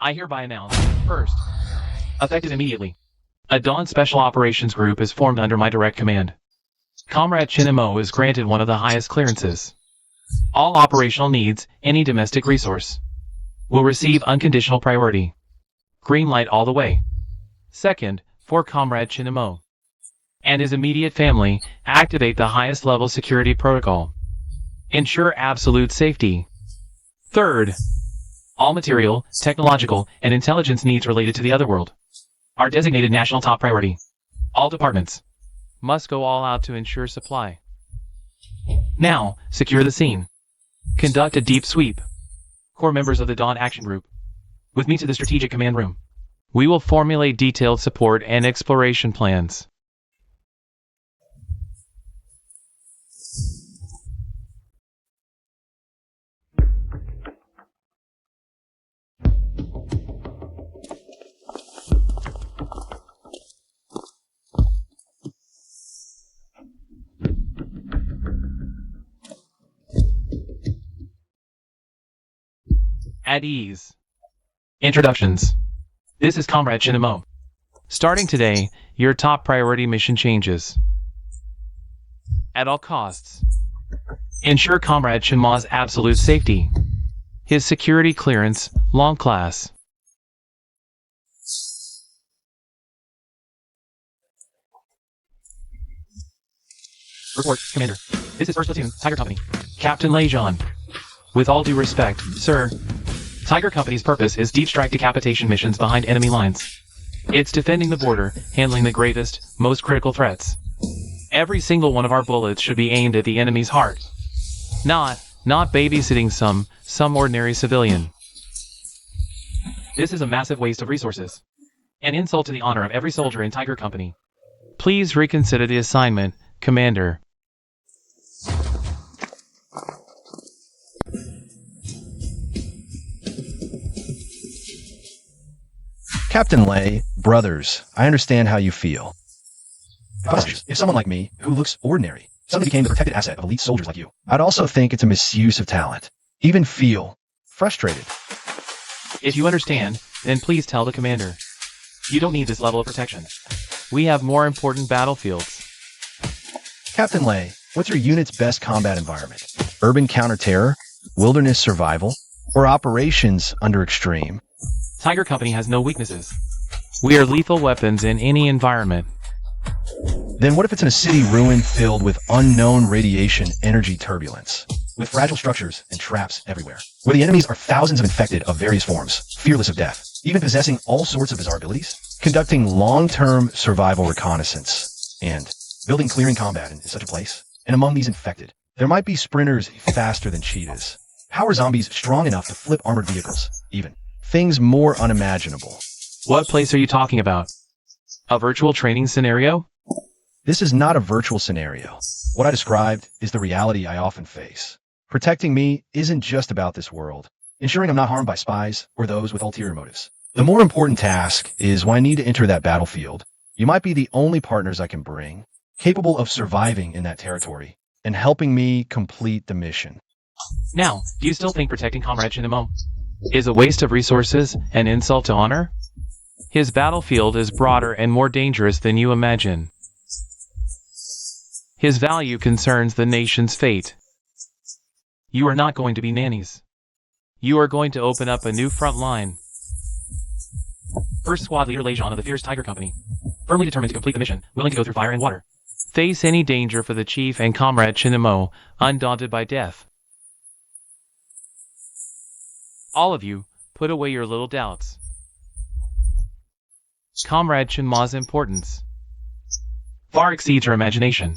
I hereby announce, first, effective immediately, a Dawn Special Operations Group is formed under my direct command. Comrade Shinmo is granted one of the highest clearances. All operational needs, any domestic resource, will receive unconditional priority. Green light all the way. Second, for Comrade Shinmo and his immediate family, activate the highest level security protocol. Ensure absolute safety. Third, all material, technological, and intelligence needs related to the otherworld are designated national top priority. All departments must go all out to ensure supply. Now, secure the scene. Conduct a deep sweep. Core members of the Dawn Action Group, with me to the Strategic Command Room. We will formulate detailed support and exploration plans. At ease. Introductions. This is Comrade Shinmo. Starting today, your top priority mission changes. At all costs, ensure Comrade Shinma's absolute safety. His security clearance, long class. Report, Commander. This is 1st Platoon, Tiger Company. Captain Lei Zhan. With all due respect, sir, Tiger Company's purpose is deep strike decapitation missions behind enemy lines. It's defending the border, handling the greatest, most critical threats. Every single one of our bullets should be aimed at the enemy's heart. Not babysitting some ordinary civilian. This is a massive waste of resources. An insult to the honor of every soldier in Tiger Company. Please reconsider the assignment, Commander. Captain Lei, brothers, I understand how you feel. If someone like me, who looks ordinary, suddenly became the protected asset of elite soldiers like you, I'd also think it's a misuse of talent. even feel frustrated. If you understand, then please tell the commander. You don't need this level of protection. We have more important battlefields. Captain Lei, what's your unit's best combat environment? Urban counter-terror, wilderness survival, or operations under extreme? Tiger Company has no weaknesses. We are lethal weapons in any environment. Then what if it's in a city ruin filled with unknown radiation energy turbulence, with fragile structures and traps everywhere, where the enemies are thousands of infected of various forms, fearless of death, even possessing all sorts of bizarre abilities, conducting long-term survival reconnaissance, and building clearing combat in such a place? And among these infected, there might be sprinters faster than cheetahs, power zombies strong enough to flip armored vehicles, even things more unimaginable. What place are you talking about? A virtual training scenario? This is not a virtual scenario. What I described is the reality I often face. Protecting me isn't just about this world, ensuring I'm not harmed by spies or those with ulterior motives. The more important task is when I need to enter that battlefield. You might be the only partners I can bring, capable of surviving in that territory and helping me complete the mission. Now, do you still think protecting Comrade Shinemo is a waste of resources and insult to honor? His battlefield is broader and more dangerous than you imagine. His value concerns the nation's fate. You are not going to be nannies. You are going to open up a new front line. First Squad Leader Lejean of the Fierce Tiger Company, firmly determined to complete the mission, willing to go through fire and water. Face any danger for the Chief and Comrade Shinemo, undaunted by death. All of you, put away your little doubts. Comrade Shinma's importance far exceeds your imagination.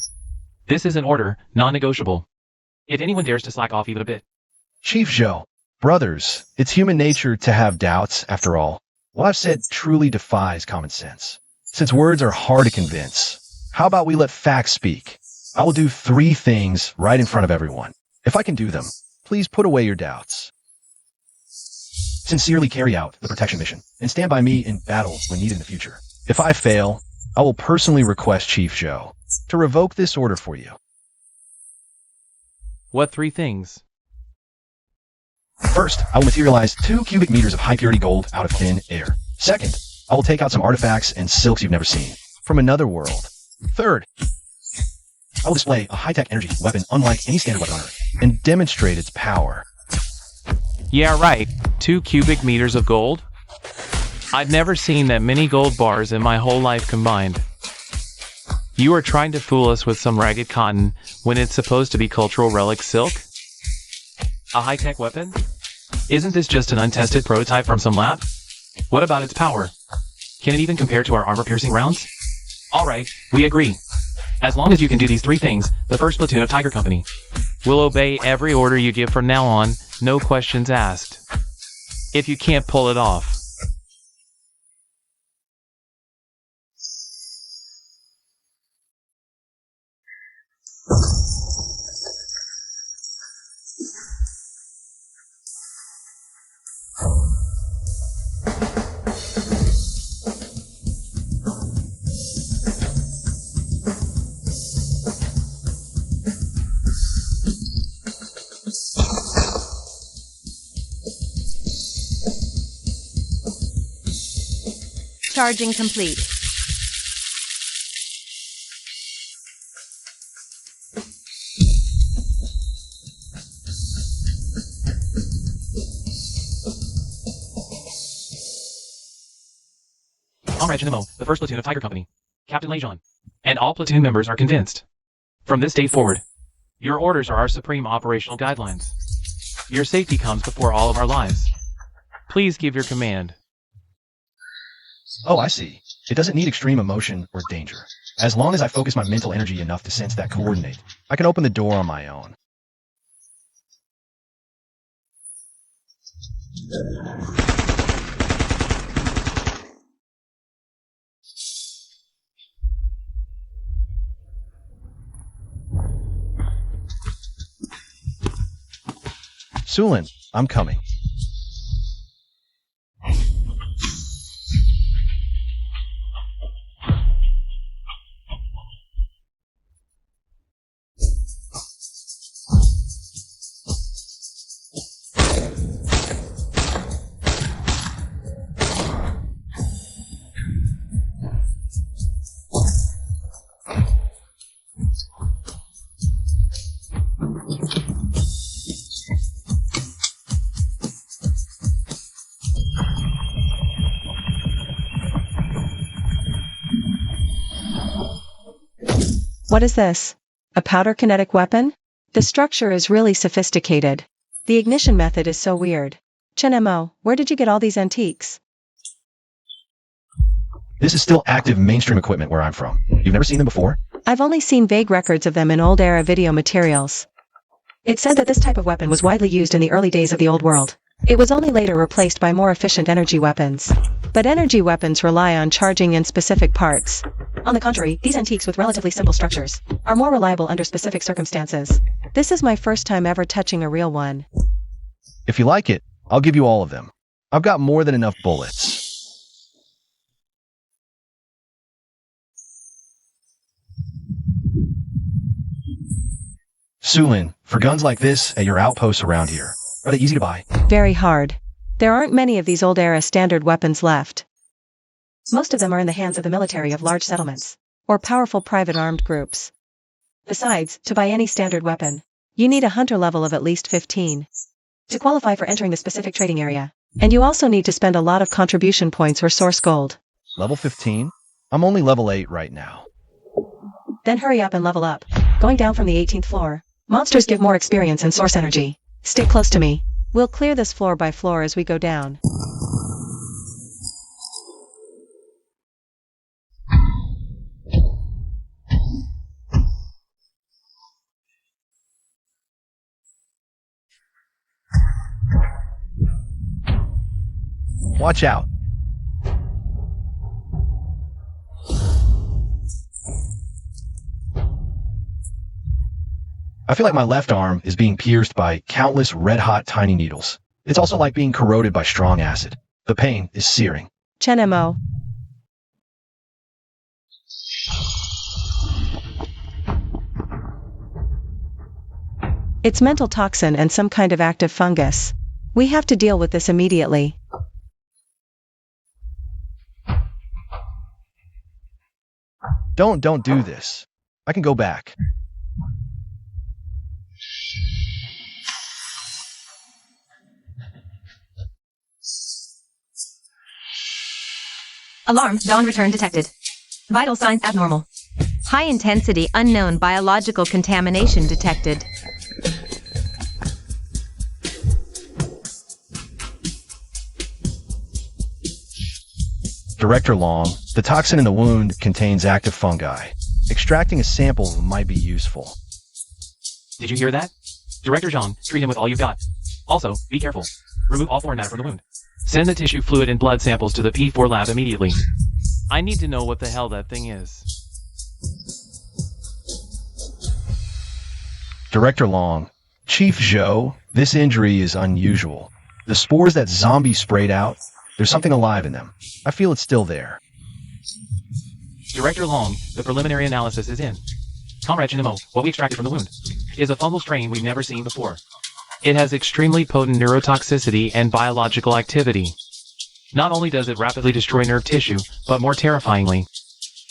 This is an order, non-negotiable. If anyone dares to slack off even a bit. Chief Zhou, brothers, it's human nature to have doubts, after all. What I've said truly defies common sense. Since words are hard to convince, how about we let facts speak? I will do 3 things right in front of everyone. If I can do them, please put away your doubts. Sincerely carry out the protection mission, and stand by me in battle when needed in the future. If I fail, I will personally request Chief Zhou to revoke this order for you. What 3 things? First, I will materialize 2 cubic meters of high-purity gold out of thin air. Second, I will take out some artifacts and silks you've never seen from another world. Third, I will display a high-tech energy weapon unlike any standard weapon on Earth and demonstrate its power. Yeah, right. 2 cubic meters of gold? I've never seen that many gold bars in my whole life combined. You are trying to fool us with some ragged cotton when it's supposed to be cultural relic silk? A high-tech weapon? Isn't this just an untested prototype from some lab? What about its power? Can it even compare to our armor-piercing rounds? Alright, we agree. As long as you can do these 3 things, the first platoon of Tiger Company will obey every order you give from now on, no questions asked. If you can't pull it off. Charging complete. Comrade Shinemo, the first platoon of Tiger Company, Captain Lejean, and all platoon members are convinced. From this day forward, your orders are our supreme operational guidelines. Your safety comes before all of our lives. Please give your command. Oh, I see. It doesn't need extreme emotion or danger. As long as I focus my mental energy enough to sense that coordinate, I can open the door on my own. Sulin, I'm coming. What is this? A powder kinetic weapon? The structure is really sophisticated. The ignition method is so weird. Chenemo, where did you get all these antiques? This is still active mainstream equipment where I'm from. You've never seen them before? I've only seen vague records of them in old-era video materials. It said that this type of weapon was widely used in the early days of the Old World. It was only later replaced by more efficient energy weapons. But energy weapons rely on charging in specific parts. On the contrary, these antiques with relatively simple structures are more reliable under specific circumstances. This is my first time ever touching a real one. If you like it, I'll give you all of them. I've got more than enough bullets. Sulin, for guns like this at your outposts around here, are they easy to buy? Very hard. There aren't many of these old-era standard weapons left. Most of them are in the hands of the military of large settlements, or powerful private armed groups. Besides, to buy any standard weapon, you need a hunter level of at least 15 to qualify for entering the specific trading area, and you also need to spend a lot of contribution points or source gold. Level 15? I'm only level 8 right now. Then hurry up and level up. Going down from the 18th floor. Monsters give more experience and source energy. Stick close to me. We'll clear this floor by floor as we go down. Watch out. I feel like my left arm is being pierced by countless red-hot tiny needles. It's also like being corroded by strong acid. The pain is searing. Chenemo. It's mental toxin and some kind of active fungus. We have to deal with this immediately. Don't do this. I can go back. Alarm, dawn return detected. Vital signs abnormal. High intensity unknown biological contamination detected. Director Long, the toxin in the wound contains active fungi. Extracting a sample might be useful. Did you hear that? Director Zhang, treat him with all you've got. Also, be careful. Remove all foreign matter from the wound. Send the tissue fluid and blood samples to the P4 lab immediately. I need to know what the hell that thing is. Director Long, Chief Zhou, this injury is unusual. The spores that zombie sprayed out, there's something alive in them. I feel it's still there. Director Long, the preliminary analysis is in. Comrade Chinamo, what we extracted from the wound is a fungal strain we've never seen before. It has extremely potent neurotoxicity and biological activity. Not only does it rapidly destroy nerve tissue, but more terrifyingly,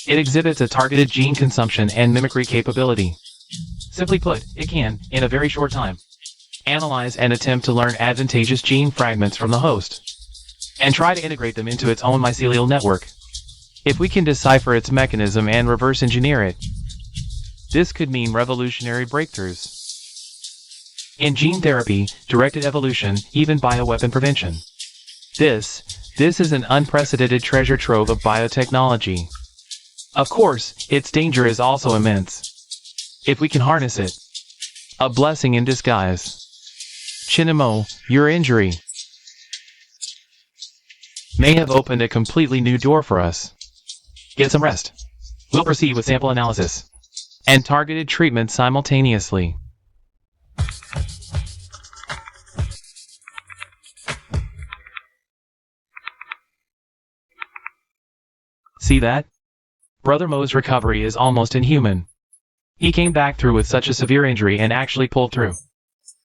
it exhibits a targeted gene consumption and mimicry capability. Simply put, it can, in a very short time, analyze and attempt to learn advantageous gene fragments from the host, and try to integrate them into its own mycelial network. If we can decipher its mechanism and reverse engineer it, this could mean revolutionary breakthroughs in gene therapy, directed evolution, even bioweapon prevention. This is an unprecedented treasure trove of biotechnology. Of course, its danger is also immense. If we can harness it, a blessing in disguise. Chinamo, your injury may have opened a completely new door for us. Get some rest. We'll proceed with sample analysis and targeted treatment simultaneously. See that? Brother Mo's recovery is almost inhuman. He came back through with such a severe injury and actually pulled through.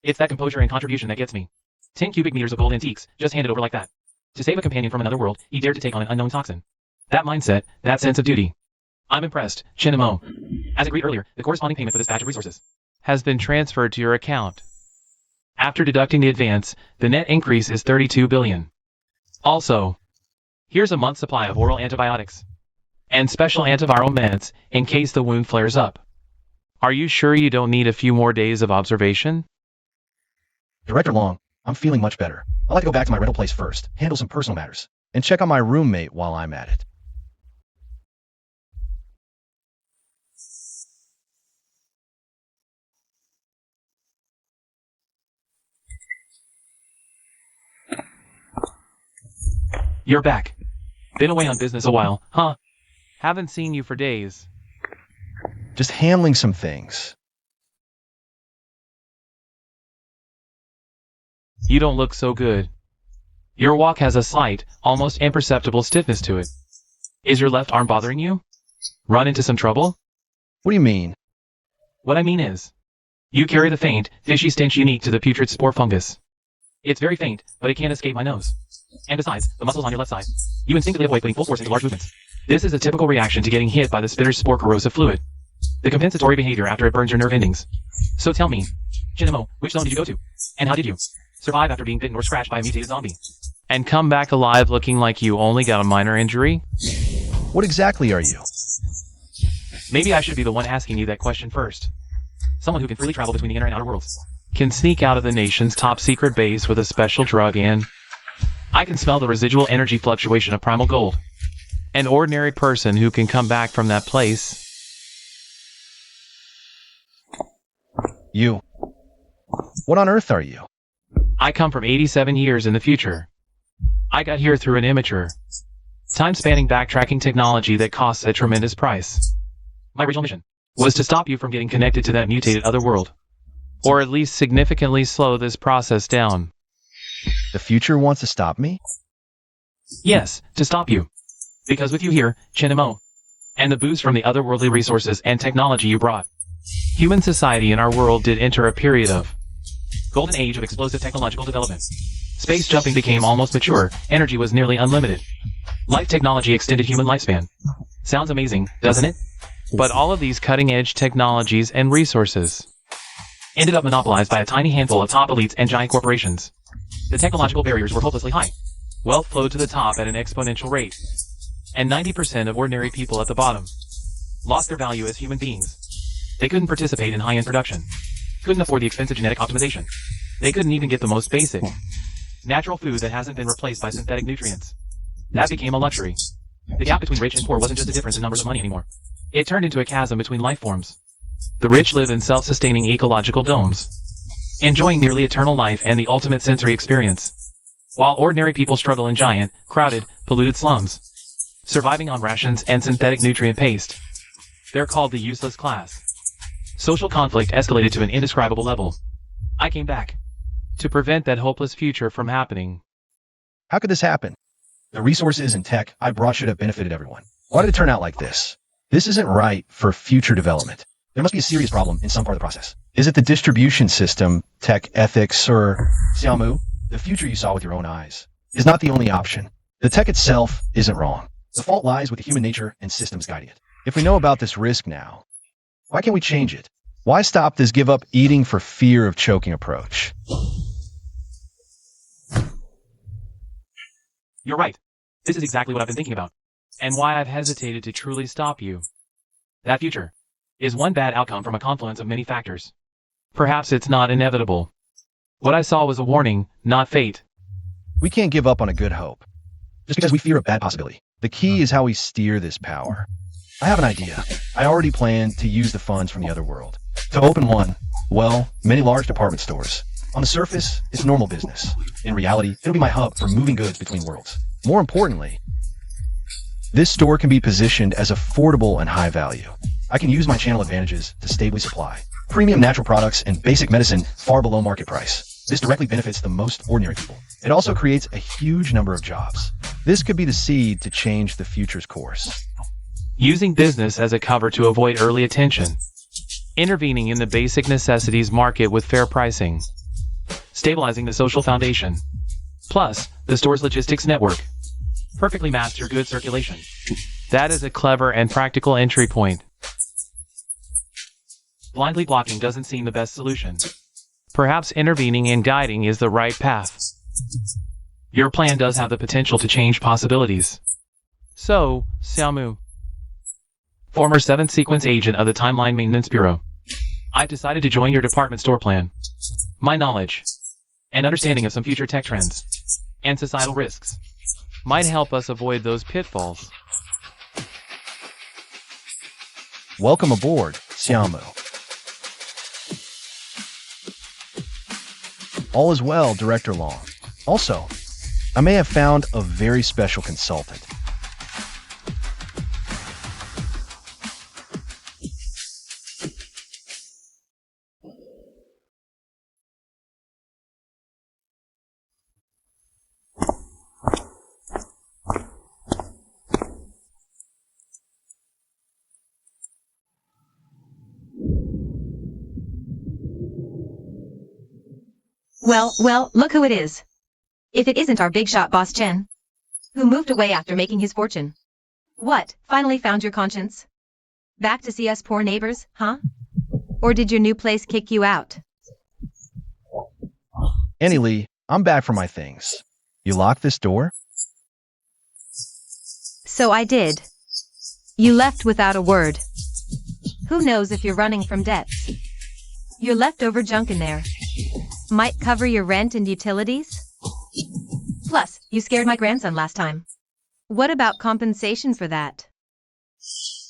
It's that composure and contribution that gets me. 10 cubic meters of gold antiques, just handed over like that. To save a companion from another world, he dared to take on an unknown toxin. That mindset, that sense of duty. I'm impressed, Chinamo. As agreed earlier, the corresponding payment for this batch of resources has been transferred to your account. After deducting the advance, the net increase is 32 billion. Also, here's a month's supply of oral antibiotics and special antiviral meds in case the wound flares up. Are you sure you don't need a few more days of observation? Director Long, I'm feeling much better. I'd like to go back to my rental place first, handle some personal matters, and check on my roommate while I'm at it. You're back. Been away on business a while, huh? Haven't seen you for days. Just handling some things. You don't look so good. Your walk has a slight, almost imperceptible stiffness to it. Is your left arm bothering you? Run into some trouble? What do you mean? What I mean is, you carry the faint, fishy stench unique to the putrid spore fungus. It's very faint, but it can't escape my nose. And besides, the muscles on your left side, you instinctively avoid putting full force into large movements. This is a typical reaction to getting hit by the spitter's spore corrosive fluid. The compensatory behavior after it burns your nerve endings. So tell me, Chinamo, which zone did you go to? And how did you survive after being bitten or scratched by a mutated zombie? And come back alive looking like you only got a minor injury? What exactly are you? Maybe I should be the one asking you that question first. Someone who can freely travel between the inner and outer worlds. Can sneak out of the nation's top secret base with a special drug and I can smell the residual energy fluctuation of primal gold. An ordinary person who can come back from that place. You. What on earth are you? I come from 87 years in the future. I got here through an immature, time-spanning backtracking technology that costs a tremendous price. My original mission was to stop you from getting connected to that mutated other world. Or at least significantly slow this process down. The future wants to stop me? Yes, to stop you. Because with you here, Chinamo, and the boost from the otherworldly resources and technology you brought, human society in our world did enter a period of golden age of explosive technological development. Space jumping became almost mature, energy was nearly unlimited. Life technology extended human lifespan. Sounds amazing, doesn't it? But all of these cutting-edge technologies and resources ended up monopolized by a tiny handful of top elites and giant corporations. The technological barriers were hopelessly high. Wealth flowed to the top at an exponential rate. And 90% of ordinary people at the bottom lost their value as human beings. They couldn't participate in high-end production. Couldn't afford the expensive genetic optimization. They couldn't even get the most basic natural food that hasn't been replaced by synthetic nutrients. That became a luxury. The gap between rich and poor wasn't just a difference in numbers of money anymore. It turned into a chasm between life forms. The rich live in self-sustaining ecological domes, enjoying nearly eternal life and the ultimate sensory experience, while ordinary people struggle in giant, crowded, polluted slums, surviving on rations and synthetic nutrient paste. They're called the useless class. Social conflict escalated to an indescribable level. I came back to prevent that hopeless future from happening. How could this happen? The resources and tech I brought should have benefited everyone. Why did it turn out like this? This isn't right for future development. There must be a serious problem in some part of the process. Is it the distribution system, tech ethics, or Xiaomu? The future you saw with your own eyes is not the only option. The tech itself isn't wrong. The fault lies with the human nature and systems guiding it. If we know about this risk now, why can't we change it? Why stop this give up eating for fear of choking approach? You're right. This is exactly what I've been thinking about, and why I've hesitated to truly stop you. That future is one bad outcome from a confluence of many factors. Perhaps it's not inevitable. What I saw was a warning, not fate. We can't give up on a good hope, just because we fear a bad possibility. The key is how we steer this power. I have an idea. I already plan to use the funds from the other world to open one, well, many large department stores. On the surface, it's normal business. In reality, it'll be my hub for moving goods between worlds. More importantly, this store can be positioned as affordable and high value. I can use my channel advantages to stably supply premium natural products and basic medicine far below market price. This directly benefits the most ordinary people. It also creates a huge number of jobs. This could be the seed to change the future's course. Using business as a cover to avoid early attention. Intervening in the basic necessities market with fair pricing. Stabilizing the social foundation. Plus, the store's logistics network. Perfectly maps your goods circulation. That is a clever and practical entry point. Blindly blocking doesn't seem the best solution. Perhaps intervening and guiding is the right path. Your plan does have the potential to change possibilities. So, Xiaomu, former 7th Sequence agent of the Timeline Maintenance Bureau, I've decided to join your department store plan. My knowledge and understanding of some future tech trends and societal risks might help us avoid those pitfalls. Welcome aboard, Xiaomu. All is well, Director Long. Also, I may have found a very special consultant. Well, look who it is. If it isn't our big shot boss Chen, who moved away after making his fortune. What, finally found your conscience? Back to see us poor neighbors, huh? Or did your new place kick you out? Annie Lee, I'm back for my things. You locked this door? So I did. You left without a word. Who knows if you're running from debts? Your leftover junk in there might cover your rent and utilities? Plus, you scared my grandson last time. What about compensation for that?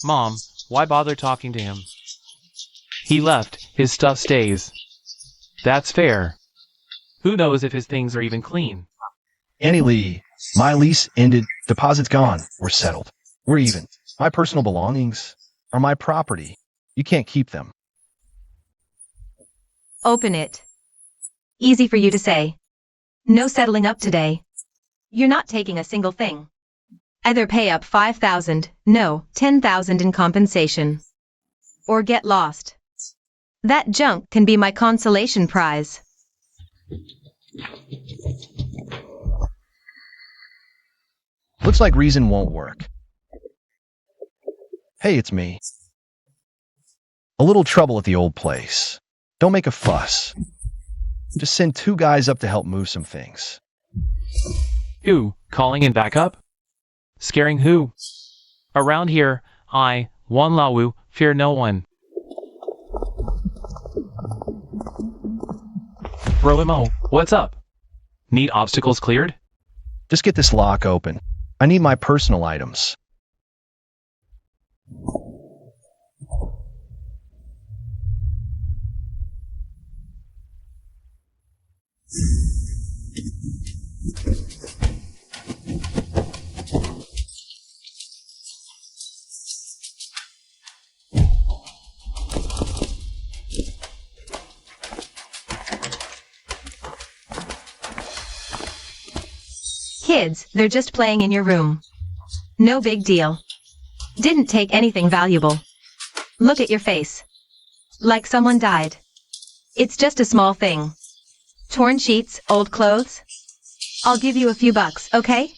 Mom, why bother talking to him? He left, his stuff stays. That's fair. Who knows if his things are even clean? Annie Lee, my lease ended, deposits gone, we're settled. We're even. My personal belongings are my property. You can't keep them. Open it. Easy for you to say. No settling up today. You're not taking a single thing. Either pay up 5,000, no, 10,000 in compensation. Or get lost. That junk can be my consolation prize. Looks like reason won't work. Hey, it's me. A little trouble at the old place. Don't make a fuss. Just send 2 guys up to help move some things. Who? Calling in backup? Scaring who? Around here, I, Wan Lawu, fear no one. Roimo, what's up? Need obstacles cleared? Just get this lock open. I need my personal items. Kids, they're just playing in your room. No big deal. Didn't take anything valuable. Look at your face. Like someone died. It's just a small thing. Torn sheets, old clothes. I'll give you a few bucks, okay?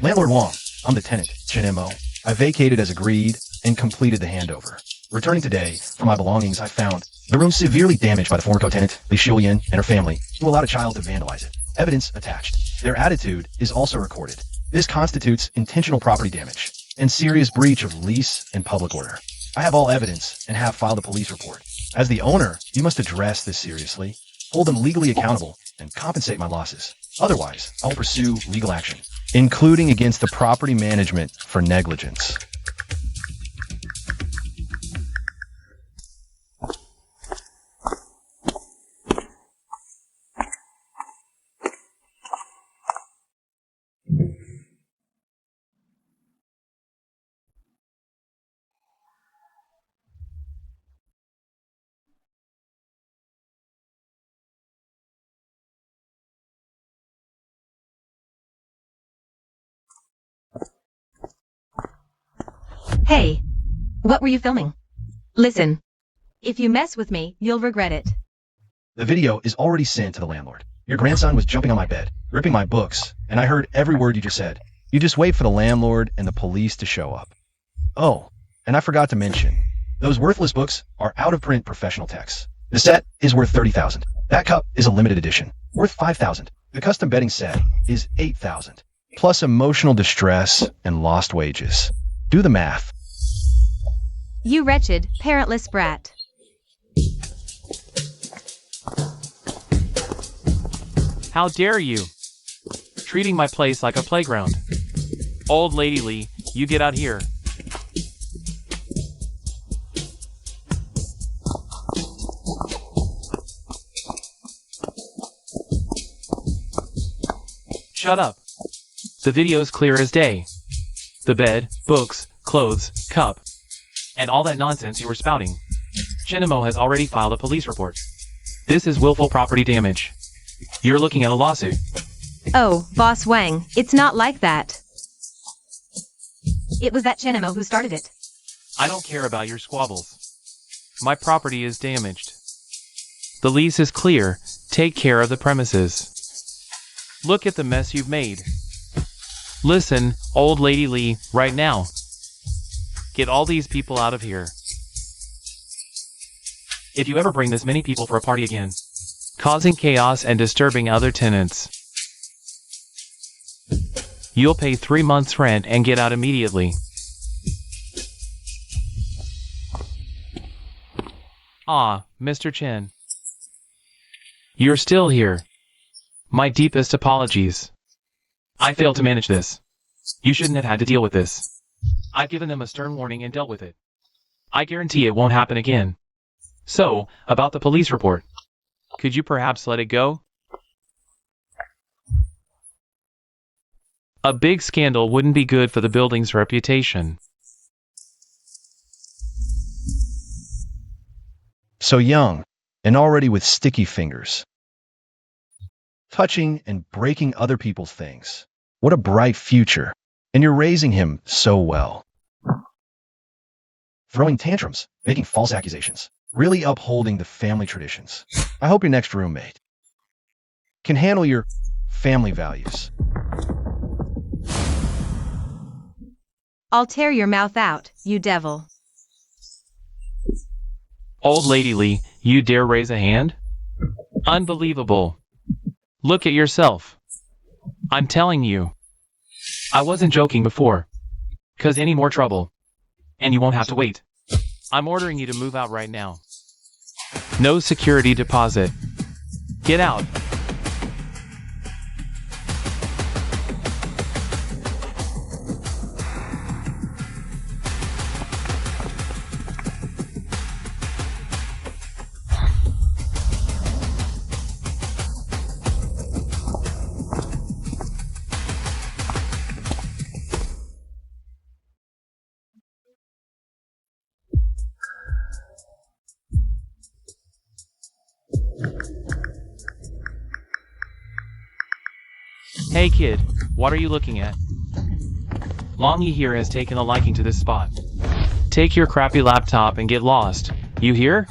Landlord Wong, I'm the tenant, Chen Mo. I vacated as agreed and completed the handover. Returning today, for my belongings I found the room severely damaged by the former co-tenant, Li Xiuyan, and her family, who allowed a child to vandalize it. Evidence attached. Their attitude is also recorded. This constitutes intentional property damage and serious breach of lease and public order. I have all evidence and have filed a police report. As the owner, you must address this seriously, hold them legally accountable, and compensate my losses. Otherwise, I will pursue legal action, including against the property management for negligence. Hey, what were you filming? Listen, if you mess with me, you'll regret it. The video is already sent to the landlord. Your grandson was jumping on my bed, ripping my books, and I heard every word you just said. You just wait for the landlord and the police to show up. Oh, and I forgot to mention, those worthless books are out-of-print professional texts. The set is worth 30,000. That cup is a limited edition, worth 5,000. The custom bedding set is 8,000, plus emotional distress and lost wages. Do the math. You wretched, parentless brat. How dare you? Treating my place like a playground. Old Lady Lee, you get out here. Shut up. The video's clear as day. The bed, books, clothes, cup, and all that nonsense you were spouting. Shinamo has already filed a police report. This is willful property damage. You're looking at a lawsuit. Oh, Boss Wang, it's not like that. It was that Chenemo who started it. I don't care about your squabbles. My property is damaged. The lease is clear. Take care of the premises. Look at the mess you've made. Listen, Old Lady Lee, right now. Get all these people out of here. If you ever bring this many people for a party again, causing chaos and disturbing other tenants, you'll pay 3 months' rent and get out immediately. Ah, Mr. Chen. You're still here. My deepest apologies. I failed to manage this. You shouldn't have had to deal with this. I've given them a stern warning and dealt with it. I guarantee it won't happen again. So, about the police report. Could you perhaps let it go? A big scandal wouldn't be good for the building's reputation. So young, and already with sticky fingers. Touching and breaking other people's things. What a bright future. And you're raising him so well. Throwing tantrums, making false accusations, really upholding the family traditions. I hope your next roommate can handle your family values. I'll tear your mouth out, you devil. Old Lady Lee, you dare raise a hand? Unbelievable. Look at yourself. I'm telling you. I wasn't joking before. 'Cause any more trouble. And you won't have to wait. I'm ordering you to move out right now. No security deposit. Get out. Hey kid, what are you looking at? Longy here has taken a liking to this spot. Take your crappy laptop and get lost. You hear?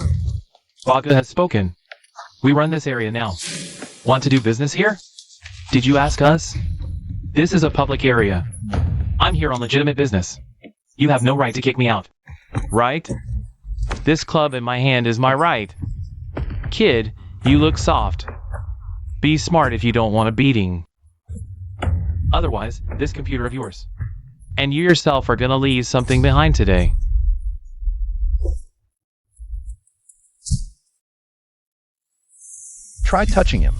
Baga has spoken. We run this area now. Want to do business here? Did you ask us? This is a public area. I'm here on legitimate business. You have no right to kick me out. Right? This club in my hand is my right. Kid, you look soft. Be smart if you don't want a beating. Otherwise, this computer of yours. And you yourself are gonna leave something behind today. Try touching him.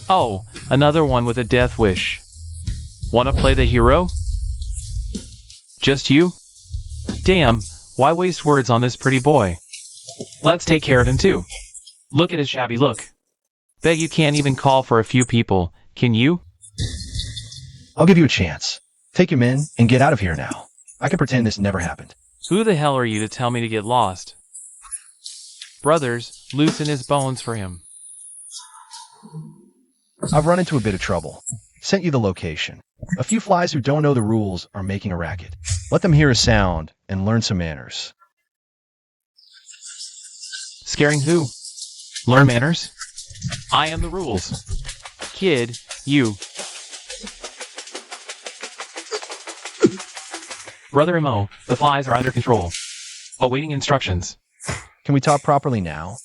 Oh, another one with a death wish. Wanna play the hero? Just you? Damn, why waste words on this pretty boy? Let's take care of him too. Look at his shabby look. Bet you can't even call for a few people, can you? I'll give you a chance. Take him in and get out of here now. I can pretend this never happened. Who the hell are you to tell me to get lost? Brothers, loosen his bones for him. I've run into a bit of trouble. Sent you the location. A few flies who don't know the rules are making a racket. Let them hear a sound and learn some manners. Scaring who? Learn manners? I am the rules. Kid, you. Brother Mo, the flies are under control. Awaiting instructions. Can we talk properly now?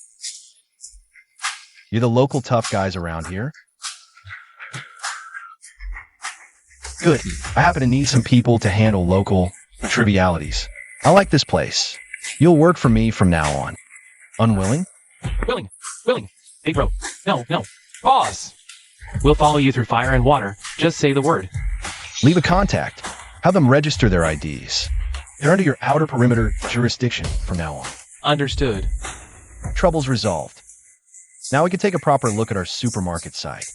You're the local tough guys around here. Good. I happen to need some people to handle local Trivialities. I like this place. You'll work for me from now on. Unwilling? Willing. Big bro. No. Boss! We'll follow you through fire and water. Just say the word. Leave a contact. Have them register their IDs. They're under your outer perimeter jurisdiction from now on. Understood. Troubles resolved. Now we can take a proper look at our supermarket site.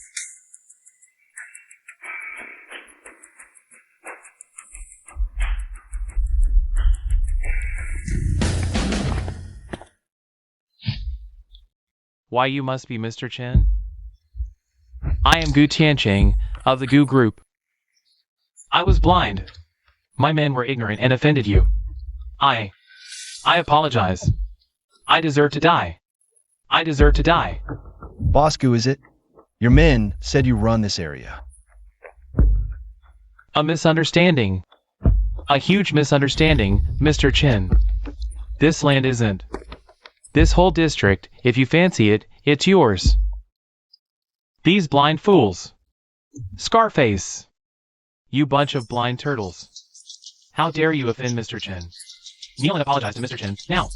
Why, you must be Mr. Chen? I am Gu Tiancheng of the Gu Group. I was blind. My men were ignorant and offended you. I apologize. I deserve to die. Bosku, is it? Your men said you run this area. A misunderstanding. A huge misunderstanding, Mr. Chen. This land isn't. This whole district, if you fancy it, it's yours. These blind fools. Scarface. You bunch of blind turtles. How dare you offend Mr. Chen? Kneel and apologize to Mr. Chen, now.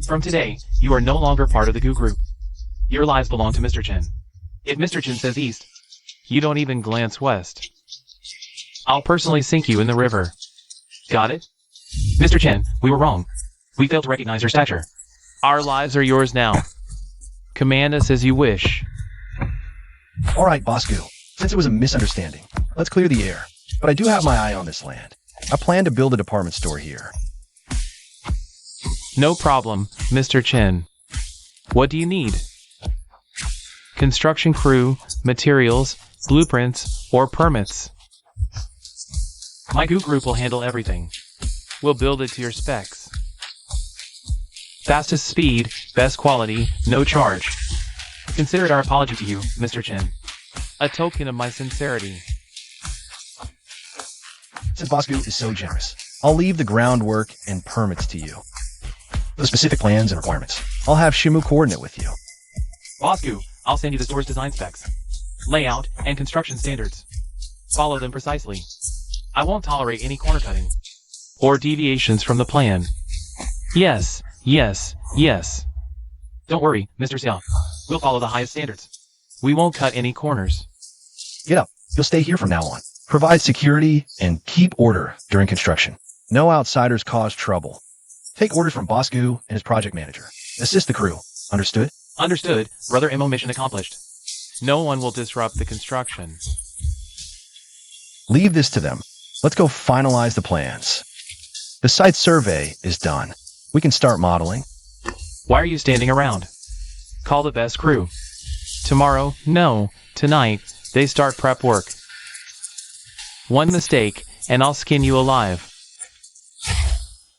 From today, you are no longer part of the Gu Group. Your lives belong to Mr. Chen. If Mr. Chen says east, you don't even glance west. I'll personally sink you in the river. Got it? Mr. Chen, we were wrong. We failed to recognize your stature. Our lives are yours now. Command us as you wish. All right, Bosku. Since it was a misunderstanding, let's clear the air. But I do have my eye on this land. I plan to build a department store here. No problem, Mr. Chen. What do you need? Construction crew, materials, blueprints, or permits? My Gu Group will handle everything. We'll build it to your specs. Fastest speed, best quality, no charge. Consider it our apology to you, Mr. Chen. A token of my sincerity. Since Bosku is so generous, I'll leave the groundwork and permits to you. The specific plans and requirements, I'll have Shimu coordinate with you. Bosku, I'll send you the store's design specs, layout, and construction standards. Follow them precisely. I won't tolerate any corner cutting or deviations from the plan. Yes. Don't worry, Mr. Xiao. We'll follow the highest standards. We won't cut any corners. Get up. You'll stay here from now on. Provide security and keep order during construction. No outsiders cause trouble. Take orders from Bosku and his project manager. Assist the crew. Understood? Understood. Brother Mo, mission accomplished. No one will disrupt the construction. Leave this to them. Let's go finalize the plans. The site survey is done. We can start modeling. Why are you standing around? Call the best crew. Tomorrow, no, tonight, they start prep work. One mistake, and I'll skin you alive.